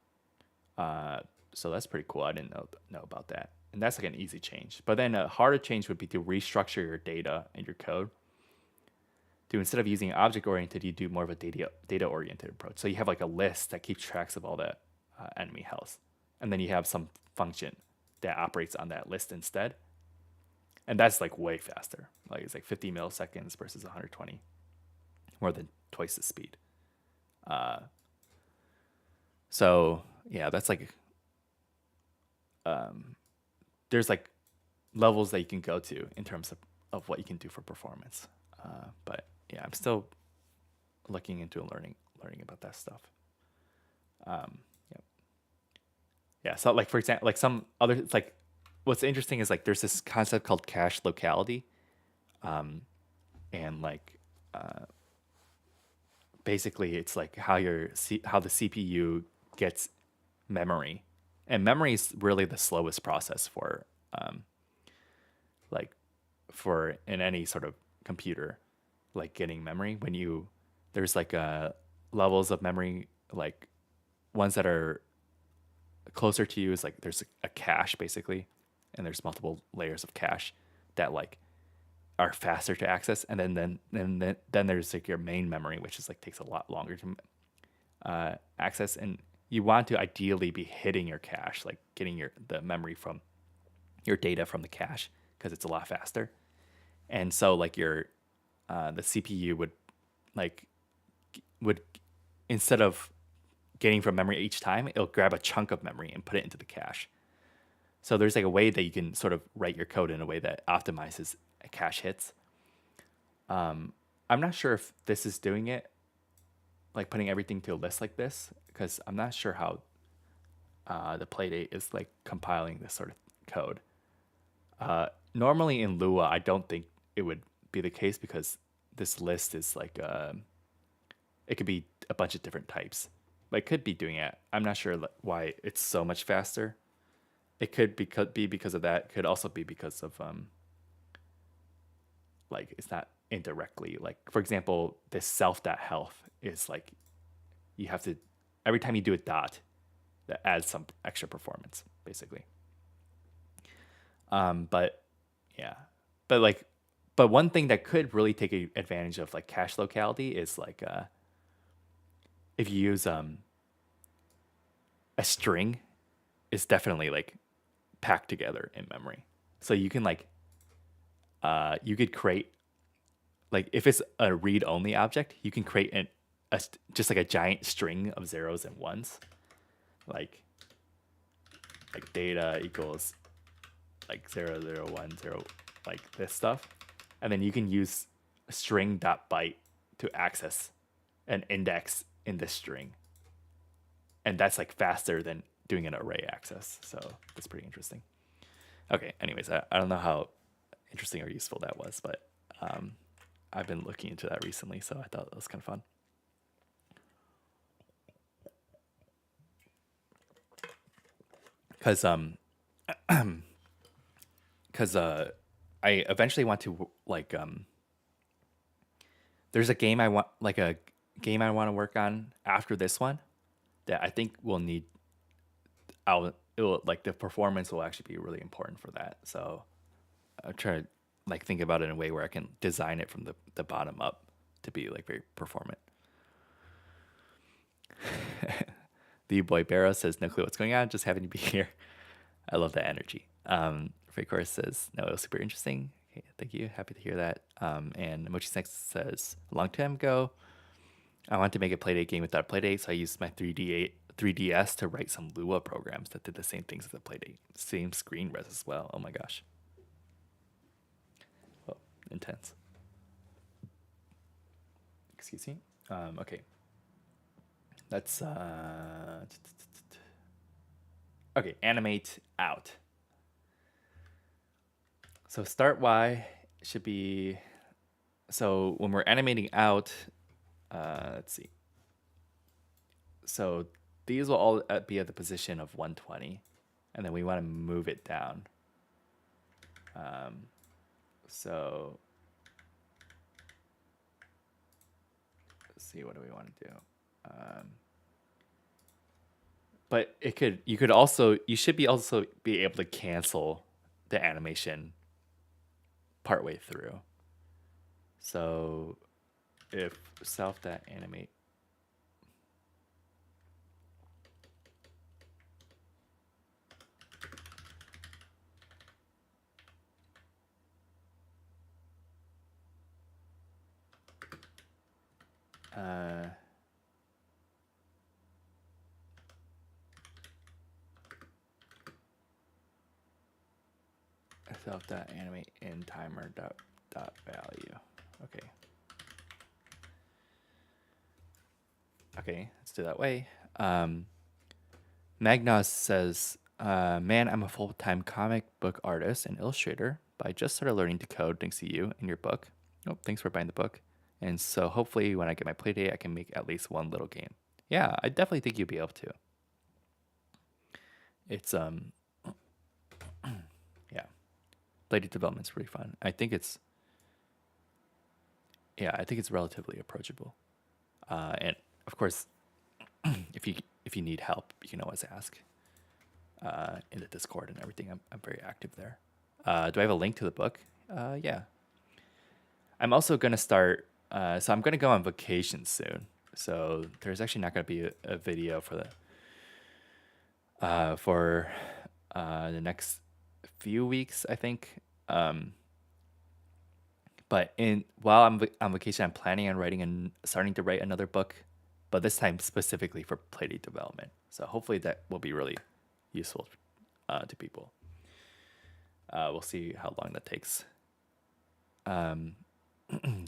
So that's pretty cool. I didn't know about that. And that's like an easy change. But then a harder change would be to restructure your data in your code. Instead of using object-oriented, you do more of a data-oriented approach. So you have like a list that keeps tracks of all that enemy health. And then you have some function that operates on that list instead. And that's like way faster. Like it's like 50 milliseconds versus 120, more than twice the speed. So yeah, that's like there's like levels that you can go to in terms of what you can do for performance. But yeah, I'm still looking into learning about that stuff. Yeah. Yeah. So like for example, like some other like what's interesting is like there's this concept called cache locality, and like basically it's like how how the CPU gets memory, and memory is really the slowest process for like for in any sort of computer, like getting memory. When you there's like levels of memory, like ones that are closer to you is like there's a cache basically, and there's multiple layers of cache that like are faster to access, and then there's like your main memory, which is like takes a lot longer to access, and you want to ideally be hitting your cache, like getting the memory from your data from the cache because it's a lot faster. And so like your the CPU would instead of getting from memory each time, it'll grab a chunk of memory and put it into the cache. So there's like a way that you can sort of write your code in a way that optimizes cache hits. I'm not sure if this is doing it, like putting everything to a list like this, because I'm not sure how the Playdate is like compiling this sort of code. Normally in Lua, I don't think it would be the case because this list is like it could be a bunch of different types. But it could be doing it. I'm not sure why it's so much faster. It could be because of that. It could also be because of like it's not indirectly, like for example, this self.health is like you have to every time you do a dot that adds some extra performance basically. But yeah, but one thing that could really take advantage of like cache locality is like if you use a string is definitely like packed together in memory, so you can like you could create like if it's a read only object, you can create just like a giant string of zeros and ones, like data equals like 0, 0, 1, 0, like this stuff, and then you can use string.byte to access an index in this string, and that's like faster than doing an array access. So that's pretty interesting. Okay, anyways, I don't know how interesting or useful that was, but I've been looking into that recently, so I thought that was kind of fun. Because I eventually want to like there's a game I want to work on after this one that I think will need like the performance will actually be really important for that. So I'm trying to like think about it in a way where I can design it from the bottom up to be like very performant. The boy Barrow says no clue what's going on, just having to be here. I love that energy. Free Course says no, it was super interesting. Okay, thank you, happy to hear that. And Mochi Next says a long time ago, I wanted to make a Playdate game without Playdate, so I used my 3DS to write some Lua programs that did the same things as the Playdate. Same screen res as well. Oh my gosh. Oh, intense. Excuse me. Okay. Let's okay, animate out. So start Y should be, so when we're animating out, let's see. So these will all be at the position of 120, and then we want to move it down. So let's see, what do we want to do? But you should be also be able to cancel the animation partway through. So if self.animate, Uh, self.animate in timer dot value. Okay. Okay, let's do that way. Magnos says, man, I'm a full-time comic book artist and illustrator, but I just started learning to code thanks to you and your book. Oh, thanks for buying the book. And so hopefully when I get my Playdate, I can make at least one little game. Yeah, I definitely think you'd be able to. It's, yeah, Playdate development's really fun. I think it's relatively approachable. And of course, if you need help, you can always ask in the Discord and everything. I'm very active there. Do I have a link to the book? Yeah. I'm also gonna start. So I'm gonna go on vacation soon. So there's actually not gonna be a video for the next few weeks, I think. But while I'm on vacation, I'm planning on starting to write another book, but this time specifically for Playdate development. So hopefully that will be really useful to people. We'll see how long that takes.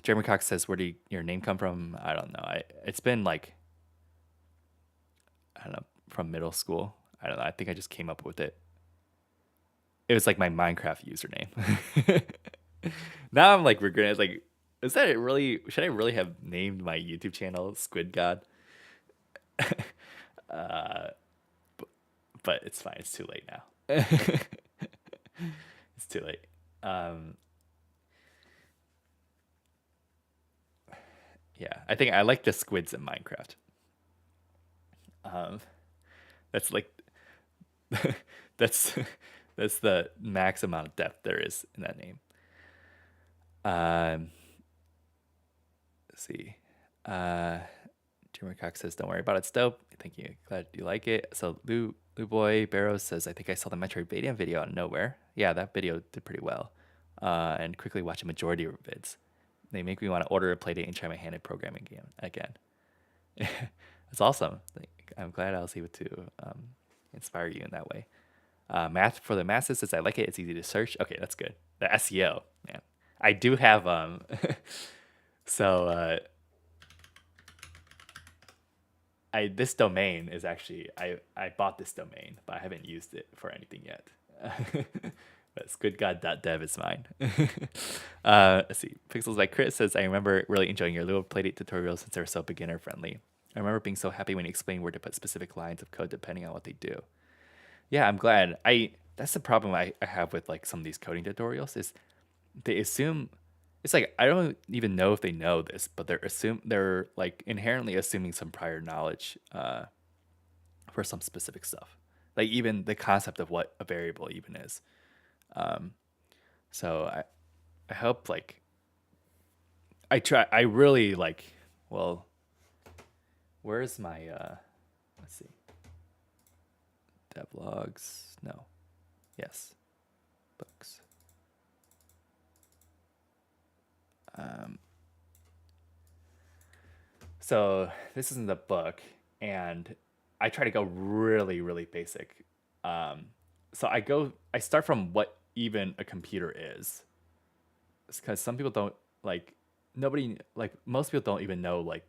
Jeremy Cox says, "Where did your name come from?" I don't know. It's been like, I don't know, from middle school. I don't know. I think I just came up with it. It was like my Minecraft username. Now I'm like regretting. It's like, is that it really? Should I really have named my YouTube channel Squid God? But it's fine. It's too late now. It's too late. Yeah, I think I like the squids in Minecraft. That's like that's that's the max amount of depth there is in that name. Let's see. Jimmy Cox says, "Don't worry about it. It's dope. Thank you. Glad you like it." So Lou Boy Barrows says, "I think I saw the Metroid Metroidvania video out of nowhere. Yeah, that video did pretty well. And quickly watch a majority of your vids. They make me want to order a Playdate and try my hand at programming game again." That's awesome. I'm glad I was able to inspire you in that way. Math for the masses says, "I like it. It's easy to search." Okay, that's good. The SEO, man. I do have so this domain is actually I bought this domain, but I haven't used it for anything yet. But squidgod.dev is mine. Let's see. Pixels by Crit says, "I remember really enjoying your little Playdate tutorials since they're so beginner friendly. I remember being so happy when you explained where to put specific lines of code depending on what they do." Yeah, I'm glad. That's the problem I have with like some of these coding tutorials is they assume it's like I don't even know if they know this, but they're like inherently assuming some prior knowledge for some specific stuff. Like even the concept of what a variable even is. So I hope like I really like, well, where's my let's see. Devlogs. No. Yes. Books. So this isn't the book, and I try to go really, really basic. So I start from what even a computer is, because some people don't like, most people don't even know like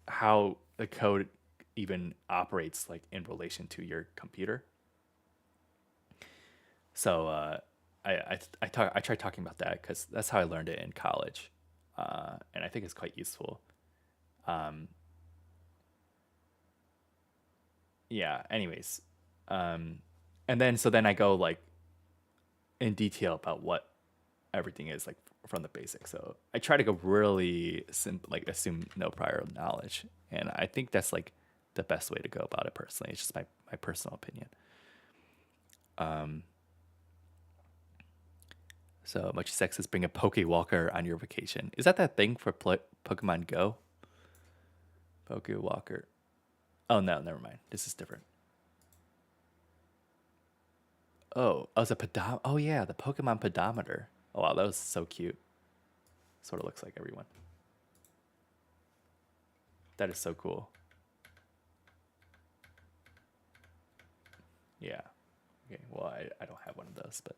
how the code even operates like in relation to your computer. So I try talking about that because that's how I learned it in college, and I think it's quite useful. Yeah. Anyways, and then I go like in detail about what everything is like from the basics. So I try to go really simple, like assume no prior knowledge, and I think that's like the best way to go about it personally. It's just my personal opinion. So Much Sex is bring a Pokewalker on your vacation. Is that thing for Pokemon Go? Pokewalker. Oh no, never mind. This is different. Oh, it's a pedom. Oh yeah, the Pokemon pedometer. Oh wow, that was so cute. sort of looks like everyone. That is so cool. Yeah. Okay. Well, I don't have one of those, but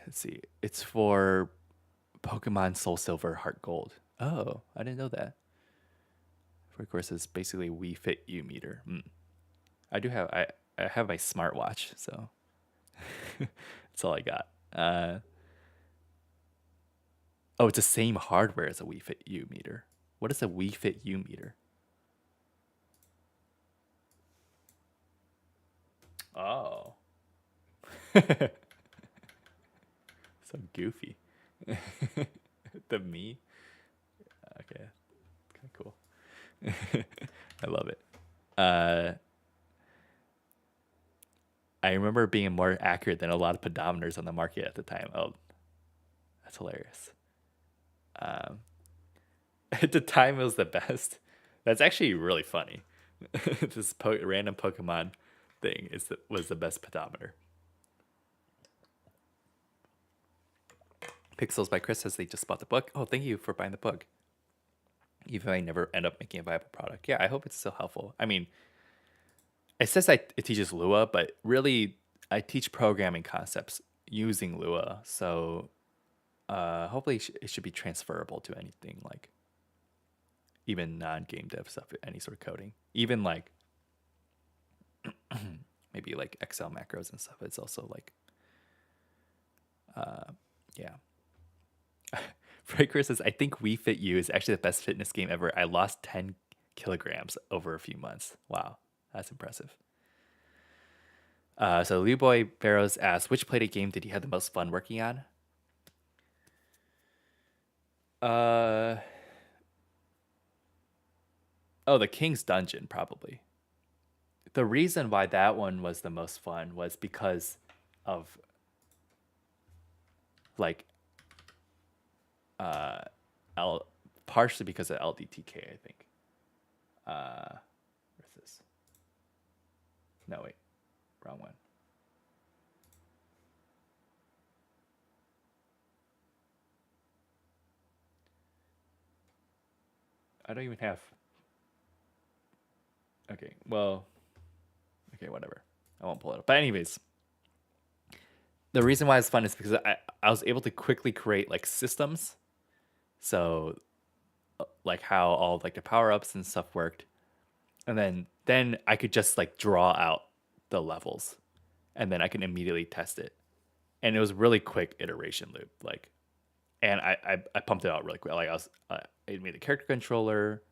let's see. It's for Pokemon Soul Silver, Heart Gold. Oh, I didn't know that. For course, it's basically Wii Fit U meter. I do have I have my smartwatch, so that's all I got. Oh, it's the same hardware as a Wii Fit U meter. What is a Wii Fit U meter? Oh. So goofy. The me? Okay. Kind of cool. I love it. I remember being more accurate than a lot of pedometers on the market at the time. Oh, that's hilarious. At the time, it was the best. That's actually really funny. This random Pokemon thing was the best pedometer. Pixels by Chris says they just bought the book. Oh, thank you for buying the book. Even if I never end up making a viable product. Yeah, I hope it's still helpful. I mean, it says it teaches Lua, but really I teach programming concepts using Lua. So hopefully it should be transferable to anything, like even non-game dev stuff, any sort of coding. Even like maybe like Excel macros and stuff. It's also like, yeah. Frank says, I think Wii Fit U is actually the best fitness game ever. I lost 10 kilograms over a few months. Wow, that's impressive. So Liu Boy Barrows asks, which Playdate game did you have the most fun working on? The King's Dungeon, probably. The reason why that one was the most fun was because of like partially because of LDTK, I think. Where's this? No, wait. Wrong one. I don't even have. Okay, well. Okay, whatever. I won't pull it up. But anyways, the reason why it's fun is because I was able to quickly create like systems. So like how all like the power-ups and stuff worked. And then I could just like draw out the levels and then I can immediately test it. And it was really quick iteration loop. Like, and I pumped it out really quick. Like I made the character controller.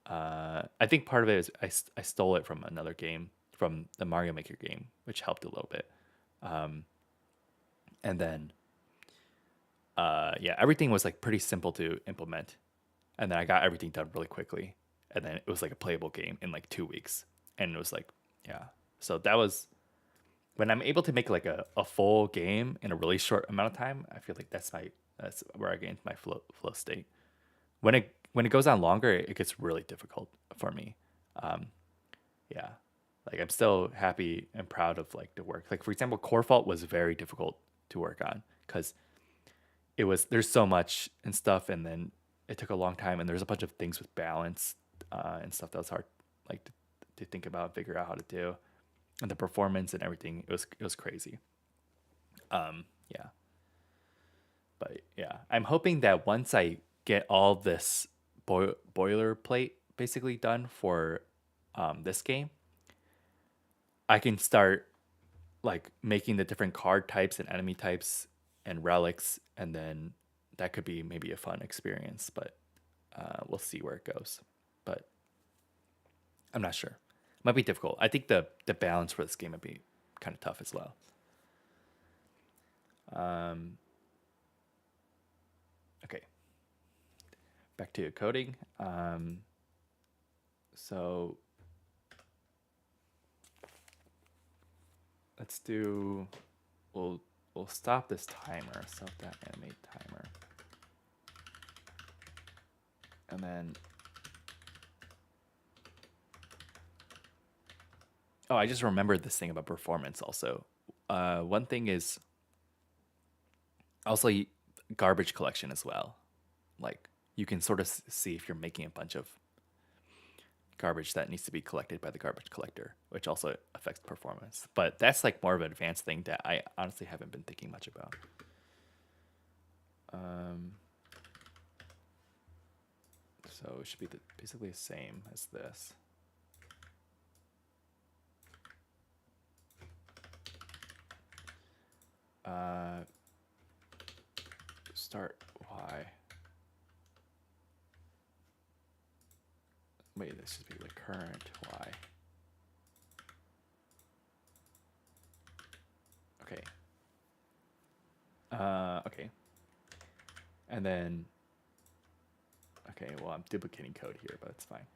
I think part of it is I stole it from another game, from the Mario Maker game, which helped a little bit. And then, yeah, everything was like pretty simple to implement. And then I got everything done really quickly. And then it was like a playable game in like 2 weeks. And it was like, yeah. So that was when I'm able to make like a full game in a really short amount of time. I feel like that's where I get into my flow state. When it goes on longer, it gets really difficult for me. Yeah, like I'm still happy and proud of like the work. Like for example, Core Fault was very difficult to work on because there's so much and stuff, and then it took a long time, and there's a bunch of things with balance and stuff that was hard like to think about and figure out how to do, and the performance and everything. It was crazy. Yeah, but yeah, I'm hoping that once I get all this boilerplate basically done for this game, I can start like making the different card types and enemy types and relics, and then that could be maybe a fun experience. But we'll see where it goes. But I'm not sure. Might be difficult. I think the balance for this game would be kind of tough as well. Okay. Back to coding. So let's do. We'll stop this timer. Self that animate timer. And then. Oh, I just remembered this thing about performance also. one thing is also garbage collection as well. Like you can sort of see if you're making a bunch of garbage that needs to be collected by the garbage collector, which also affects performance. But that's like more of an advanced thing that I honestly haven't been thinking much about. So it should be basically the same as this. Start Y. Wait, this should be the current Y. Okay. Okay. And then, okay, well, I'm duplicating code here, but it's fine.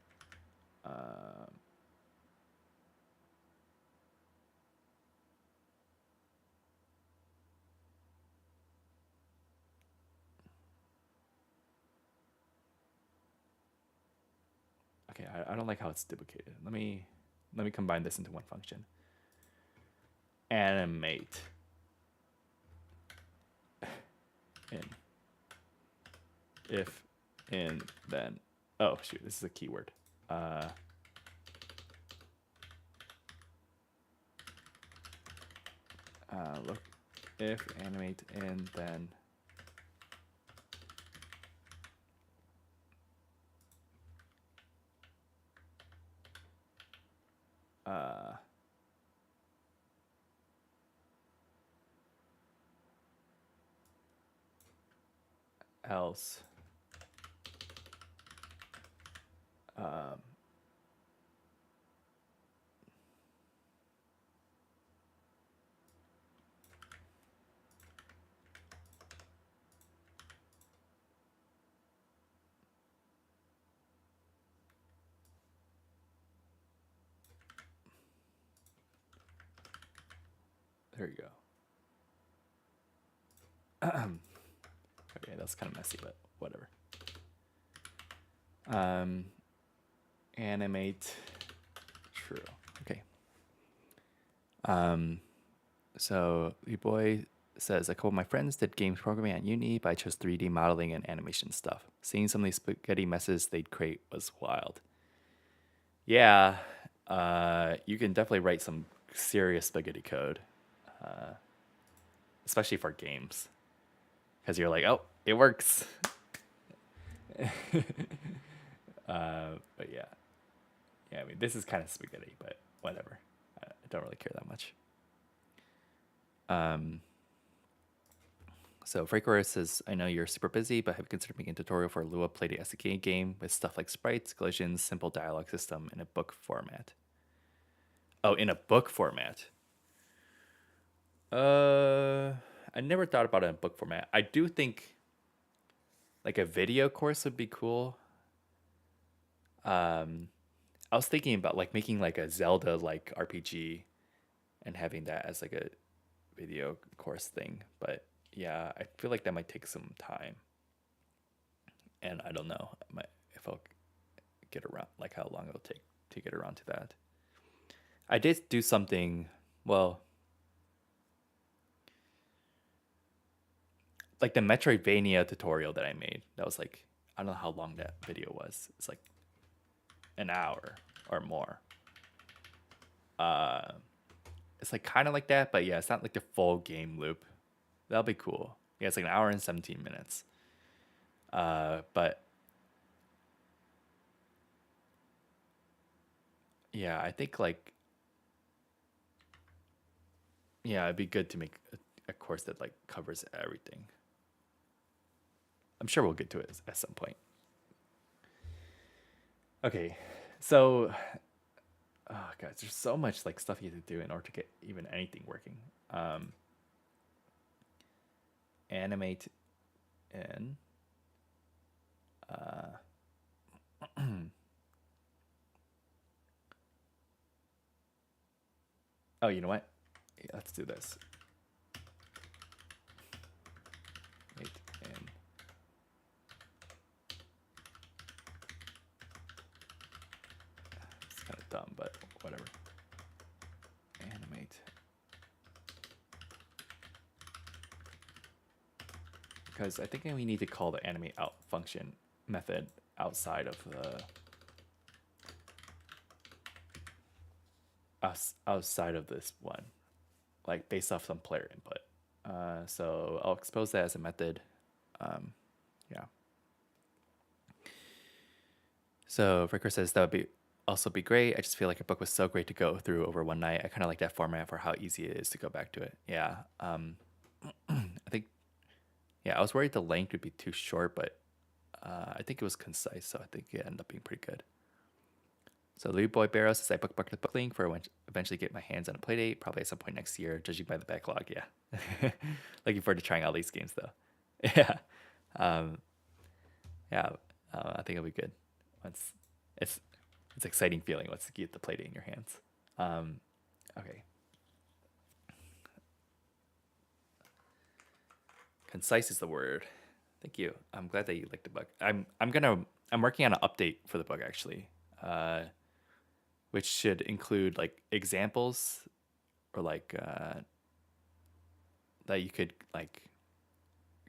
Okay, I don't like how it's duplicated. Let me combine this into one function. Animate in. If in then, oh shoot, this is a keyword. Look, if animate in then else there you go. Okay, that's kind of messy, but whatever. Animate true. Okay. So the boy says, a couple of my friends did games programming at uni, but I chose 3D modeling and animation stuff. Seeing some of these spaghetti messes they'd create was wild. Yeah, you can definitely write some serious spaghetti code, especially for games, because you're like, oh, it works. But yeah, I mean, this is kind of spaghetti, but whatever. I don't really care that much. So Freakor says, I know you're super busy, but have you considered making a tutorial for a Lua Playdate SDK game with stuff like sprites, collisions, simple dialogue system in a book format? Oh, in a book format. I never thought about it in book format. I do think like a video course would be cool. I was thinking about like making like a Zelda like RPG and having that as like a video course thing, but yeah, I feel like that might take some time, and I don't know if I'll get around, like how long it'll take to get around to that. I did do something, well, like the Metroidvania tutorial that I made. That was like, I don't know how long that video was. It's like an hour or more. It's like kind of like that, but yeah, it's not like the full game loop. That'll be cool. Yeah, it's like an hour and 17 minutes. But yeah, I think like, yeah, it'd be good to make a course that like covers everything. I'm sure we'll get to it at some point. Okay, so, oh guys, there's so much like stuff you have to do in order to get even anything working. Animate in. Oh, you know what? Yeah, let's do this. Wait, in. It's kind of dumb, but whatever. Animate because I think we need to call the animate out function method outside of the outside of this one, like based off some player input. So I'll expose that as a method. Yeah. So Ricker says that would be also be great. I just feel like a book was so great to go through over one night. I kind of like that format for how easy it is to go back to it. Yeah. I think, yeah, I was worried the length would be too short, but I think it was concise, so I think it ended up being pretty good. So Louis Boy Barrow says I bookmarked the book link for when eventually get my hands on a Playdate, probably at some point next year, judging by the backlog. Yeah. Looking forward to trying all these games though. Yeah. Yeah. I think it'll be good. Once it's exciting feeling once you get the Playdate in your hands. Okay. Concise is the word. Thank you. I'm glad that you liked the book. I'm working on an update for the book actually, which should include like examples or like that you could like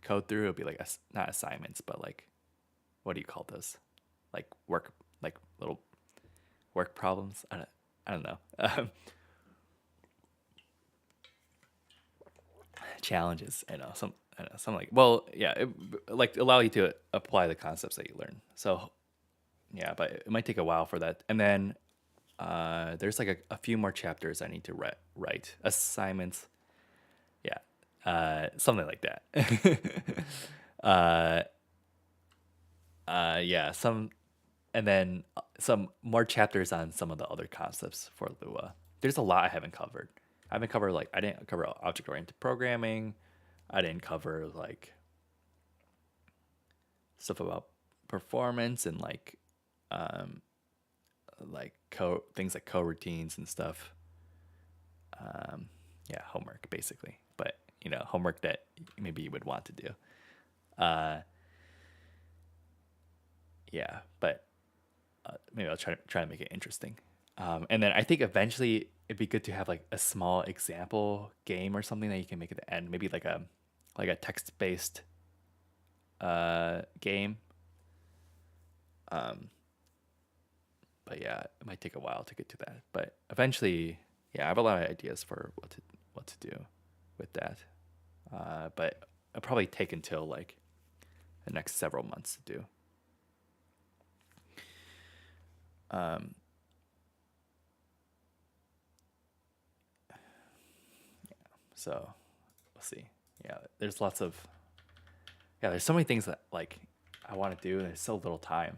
code through. It'll be like not assignments, but like what do you call those? Like little work problems. I don't know. Challenges. I know some like, well, yeah, like allow you to apply the concepts that you learn. So yeah, but it might take a while for that. And then there's like a few more chapters I need to write assignments. Yeah, something like that. Yeah, and then some more chapters on some of the other concepts for Lua. There's a lot I haven't covered. I didn't cover object-oriented programming. I didn't cover like stuff about performance and like things like coroutines and stuff. Yeah, homework basically, but homework that maybe you would want to do. Yeah, but maybe I'll try to make it interesting. And then I think eventually it'd be good to have like a small example game or something that you can make at the end. Maybe like a text-based game. But yeah, it might take a while to get to that. But eventually, yeah, I have a lot of ideas for what to do with that. But it'll probably take until like the next several months to do. So we'll see. Yeah, there's so many things that like I want to do, and there's so little time.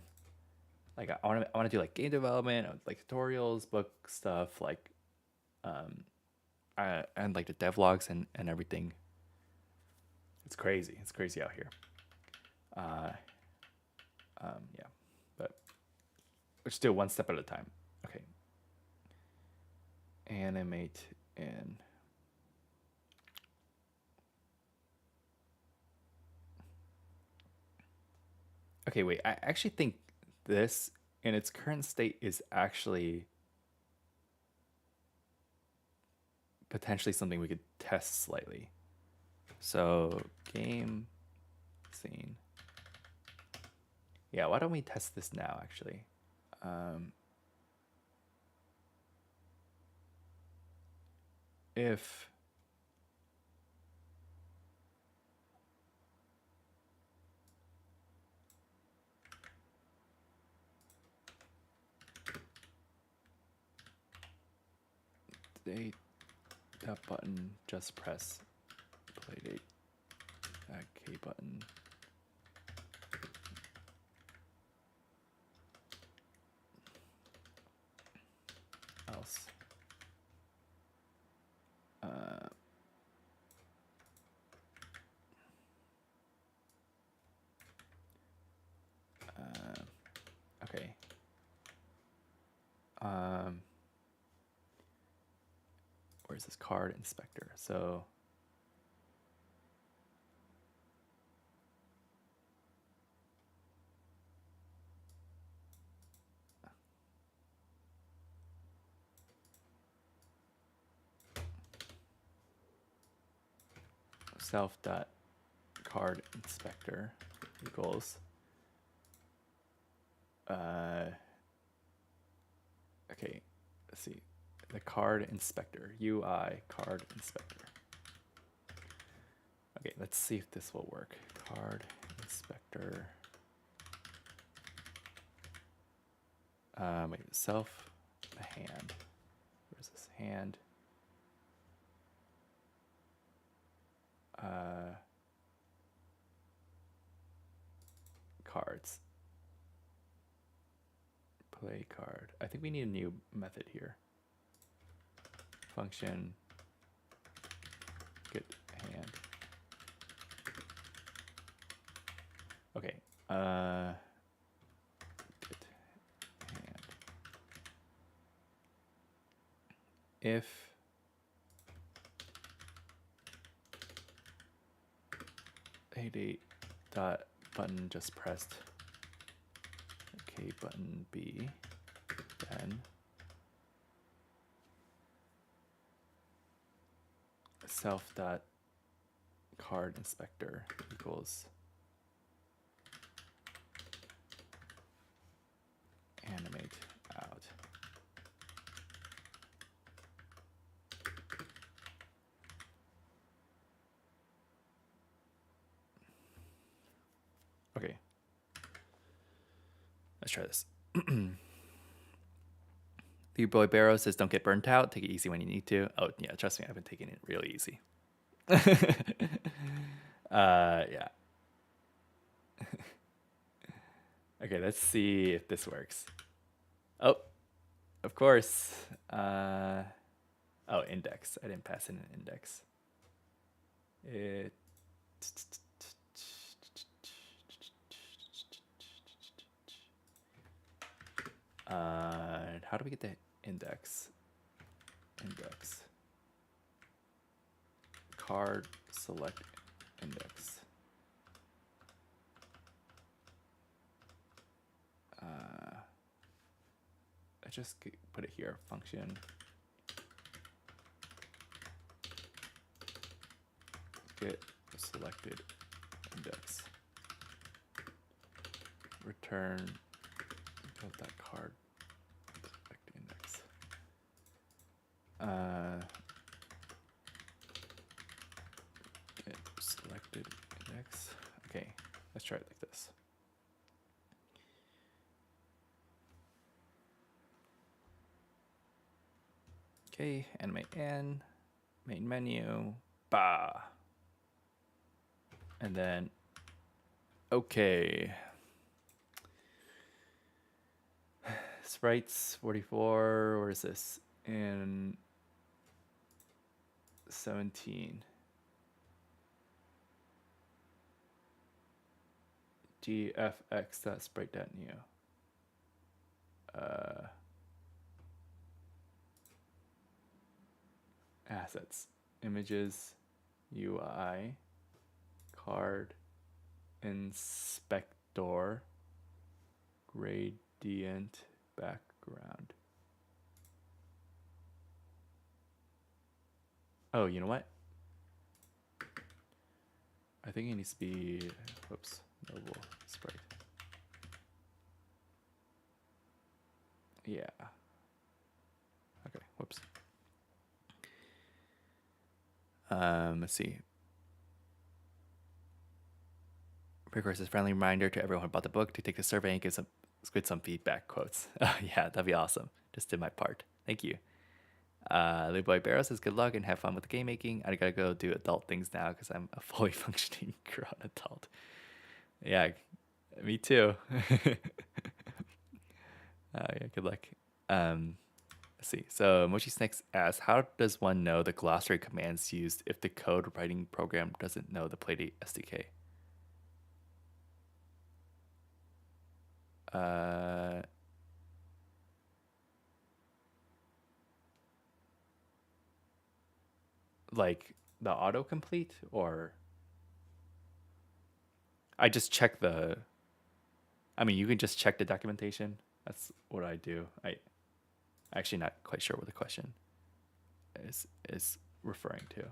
Like I want to do like game development, like tutorials, book stuff, like and like the devlogs and everything. It's crazy. It's crazy out here. Yeah, but we're still one step at a time. Okay. Animate in. Okay, wait. I actually think this in its current state is actually potentially something we could test slightly. So game scene. Yeah, why don't we test this now actually? If that button, just press Playdate, that K button. Else. Okay. Where's this card inspector? So self dot card inspector equals okay, let's see, the card inspector, UI card inspector. Okay, let's see if this will work. Card inspector. Wait, self a hand. Where's this hand? Cards. Play card. I think we need a new method here. Function get hand. Okay. Get hand. If Playdate dot button just pressed. Okay, button B, then self dot card inspector equals animate out. Okay. Let's try this. The boy Barrow says, "Don't get burnt out. Take it easy when you need to." Oh yeah, trust me, I've been taking it really easy. Yeah. Okay, let's see if this works. Oh, of course. Oh, index. I didn't pass in an index. How do we get the index? Index. Card select index. I just put it here. Function. Get selected index. Return build that card select index. Get selected index. Okay, let's try it like this. Okay, animate in, main menu, bah. And then, okay. Sprites 44, where is this? In 17. gfx.sprite.new. Assets, images, UI, card, inspector, gradient, background. Oh, you know what? I think it needs to be, whoops, mobile sprite. Yeah. Okay, whoops. Let's see. Precourse is a friendly reminder to everyone about the book to take the survey and give Squid some feedback quotes. Yeah, that'd be awesome. Just did my part. Thank you. Little Boy Barrow says, "Good luck and have fun with the game making. I gotta go do adult things now because I'm a fully functioning grown adult." Yeah, me too. Yeah, good luck. Let's see. So Mochi Snakes asks, "How does one know the glossary commands used if the code writing program doesn't know the Playdate SDK?" Like the autocomplete, or I just check the. I mean, you can just check the documentation. That's what I do. I actually not quite sure what the question is referring to.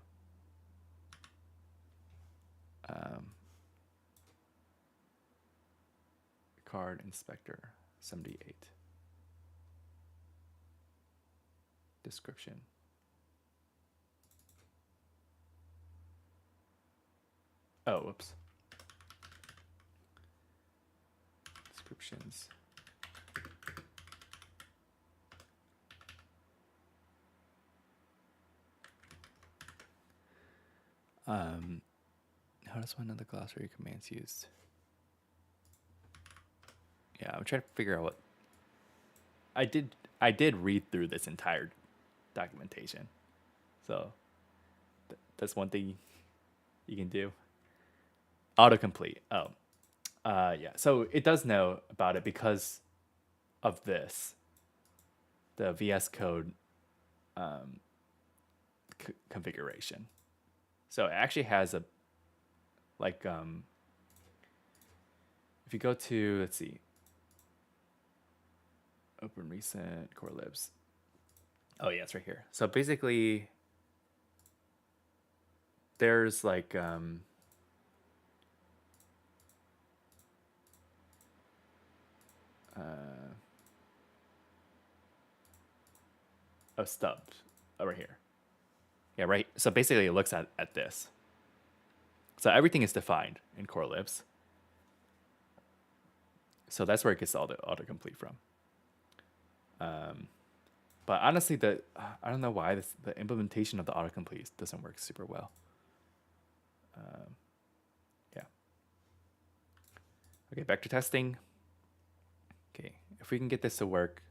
Card inspector 78. Description. Oh, whoops. Descriptions. How does one of the glossary commands used? Yeah, I'm trying to figure out what I did read through this entire documentation. So that's one thing you can do. Autocomplete. Oh. Yeah. So it does know about it because of this. The VS Code configuration. So it actually has a like if you go to, let's see, open recent core libs. Oh yeah, it's right here. So basically there's like a stub over here. Yeah, right. So basically it looks at this. So everything is defined in core libs. So that's where it gets all the autocomplete from. But honestly, I don't know why the implementation of the autocomplete doesn't work super well. Yeah. Okay, back to testing. Okay, if we can get this to work,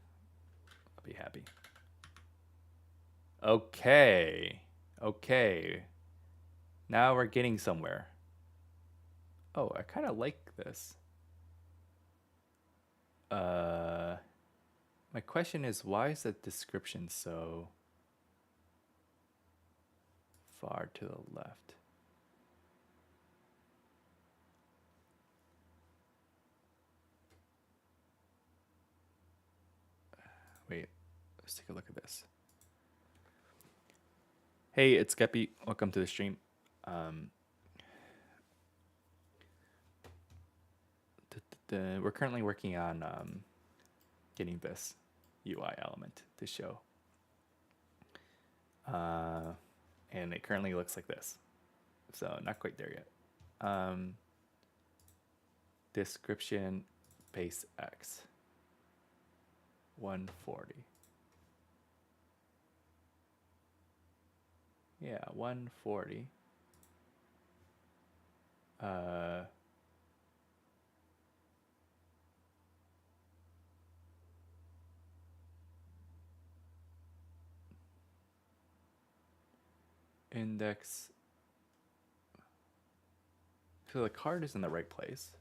I'll be happy. Okay. Okay. Now we're getting somewhere. Oh, I kind of like this. My question is, why is the description so far to the left? Wait, let's take a look at this. Hey, it's Geppy. Welcome to the stream. We're currently working on getting this UI element to show. And it currently looks like this. So not quite there yet. Description base X 140. Yeah, 140. Index. So the card is in the right place.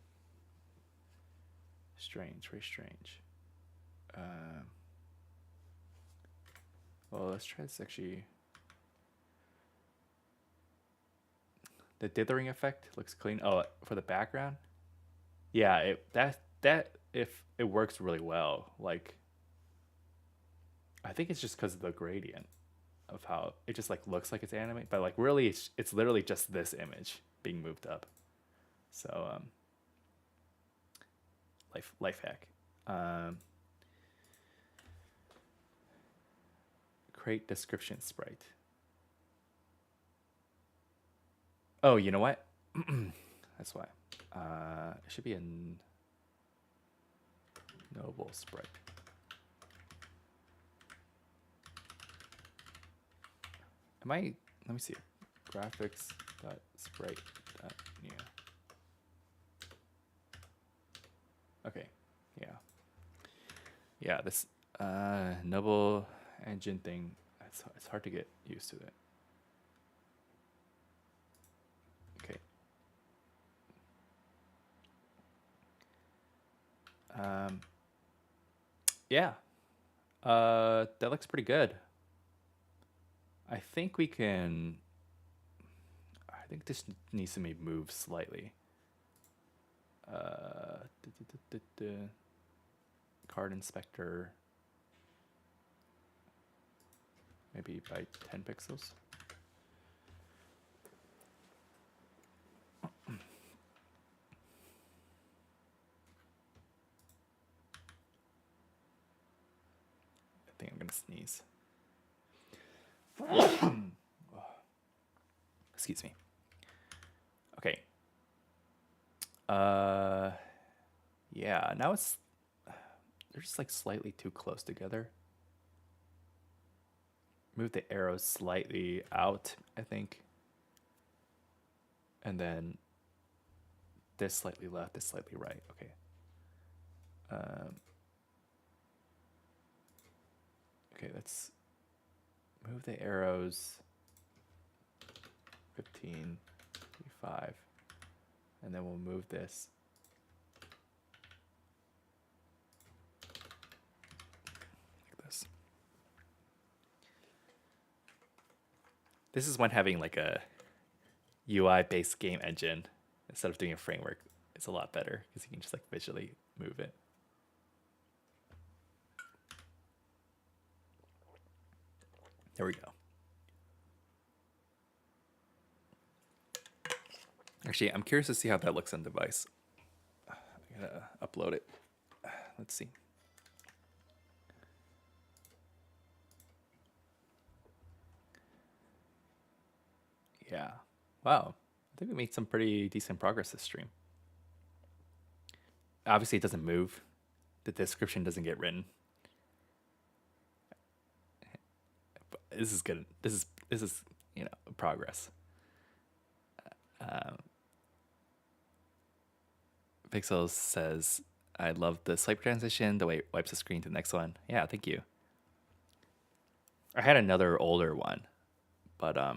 Strange, very strange. Well, let's try this actually. The dithering effect looks clean. Oh, for the background? Yeah, that if it works really well. Like, I think it's just because of the gradient of how it just like looks like it's animated, but like really it's literally just this image being moved up. So life hack. Create description sprite. Oh, you know what? That's why. It should be a noble sprite. Let me see. Graphics.sprite.new. Okay. Yeah. Yeah, this noble engine thing, it's hard to get used to it. Okay. Yeah. That looks pretty good. I think this needs to be moved slightly. Card inspector, maybe by 10 pixels. think I'm gonna sneeze. Excuse me. Okay. Yeah, now they're just like slightly too close together. Move the arrows slightly out, I think. And then this slightly left, this slightly right. Okay. Okay, let's move the arrows 15, 5, and then we'll move this like this. This is when having like a UI-based game engine instead of doing a framework. It's a lot better because you can just like visually move it. There we go. Actually, I'm curious to see how that looks on device. I gotta upload it. Let's see. Yeah. Wow. I think we made some pretty decent progress this stream. Obviously, it doesn't move. The description doesn't get written. But this is good. This is progress. Pixels says, I love the swipe transition, the way it wipes the screen to the next one. Yeah, thank you. I had another older one, but I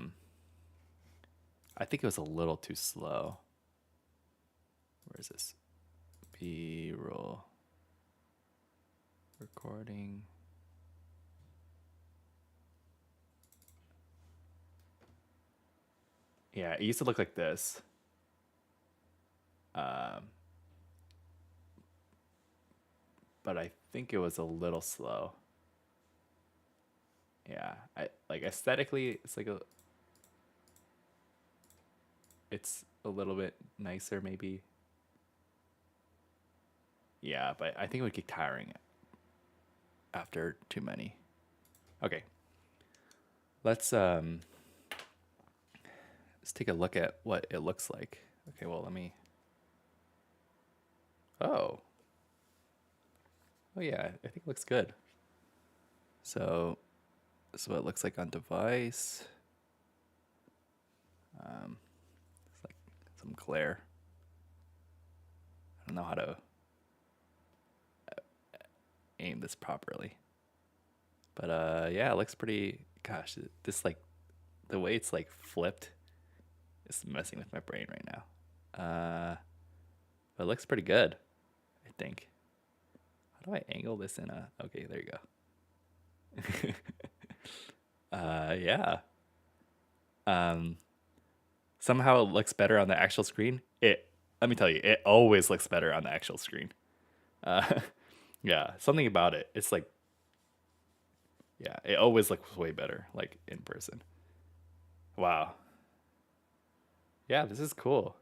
think it was a little too slow. Where is this? B-roll. Recording. Yeah, it used to look like this. But I think it was a little slow. Yeah, I like aesthetically, it's a little bit nicer maybe. Yeah, but I think it would get tiring after too many. Okay. Let's take a look at what it looks like. Okay, well, let me. Oh. Oh yeah, I think it looks good. So this is what it looks like on device. It's like some glare. I don't know how to aim this properly. But yeah, it looks pretty. Gosh, this like the way it's like flipped is messing with my brain right now. But it looks pretty good, I think. How do I angle this in a? Okay, there you go. Yeah. Somehow it looks better on the actual screen. Let me tell you, it always looks better on the actual screen. Yeah, something about it. It's like, yeah, it always looks way better, like in person. Wow. Yeah, this is cool.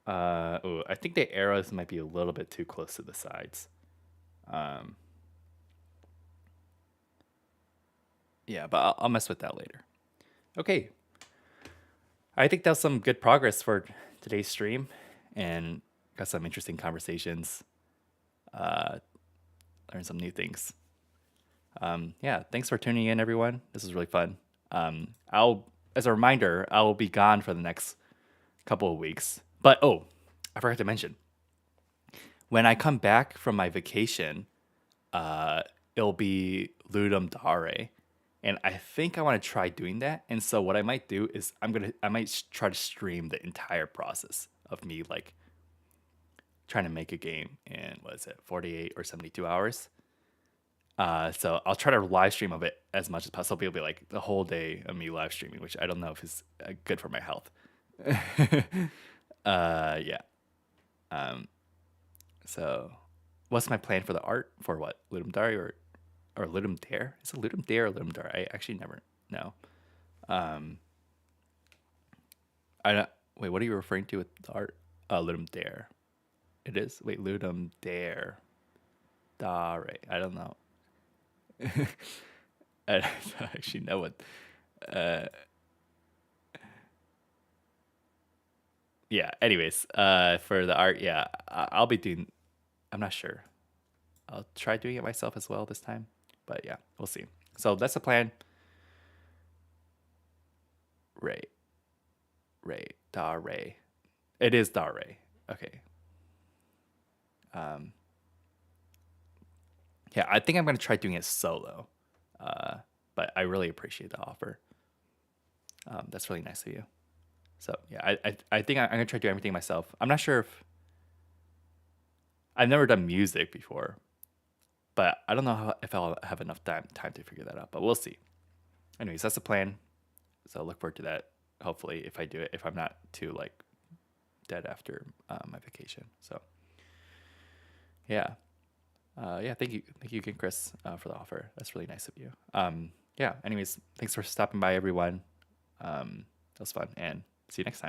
Ooh, I think the arrows might be a little bit too close to the sides. Yeah, but I'll mess with that later. Okay. I think that was some good progress for today's stream and got some interesting conversations. Learned some new things. Yeah, thanks for tuning in, everyone. This was really fun. As a reminder, I will be gone for the next couple of weeks. But I forgot to mention, when I come back from my vacation, it'll be Ludum Dare, and I think I want to try doing that. And so what I might do is I might try to stream the entire process of me like trying to make a game in 48 or 72 hours. So I'll try to live stream of it as much as possible. It'll be like the whole day of me live streaming, which I don't know if is good for my health. Yeah. So what's my plan for the art for what? Ludum Dare or Ludum Dare? Is it Ludum Dare or Ludum Dare? I actually never know. I don't, wait, what are you referring to with the art? Ludum Dare. It is? Wait, Ludum Dare. Dare. I don't know. I don't actually know what. Uh, yeah. Anyways, for the art, yeah, I'll be doing. I'm not sure. I'll try doing it myself as well this time, but yeah, we'll see. So that's the plan. Ray, Ray. It is Da Ray. Okay. Um, yeah, I think I'm gonna try doing it solo. But I really appreciate the offer. That's really nice of you. So yeah, I think I'm gonna try to do everything myself. I'm not sure if I've never done music before, but I don't know if I'll have enough time to figure that out. But we'll see. Anyways, that's the plan. So I look forward to that. Hopefully, if I do it, if I'm not too like dead after my vacation. So yeah, yeah. Thank you again, Chris, for the offer. That's really nice of you. Yeah. Anyways, thanks for stopping by, everyone. That was fun, and see you next time.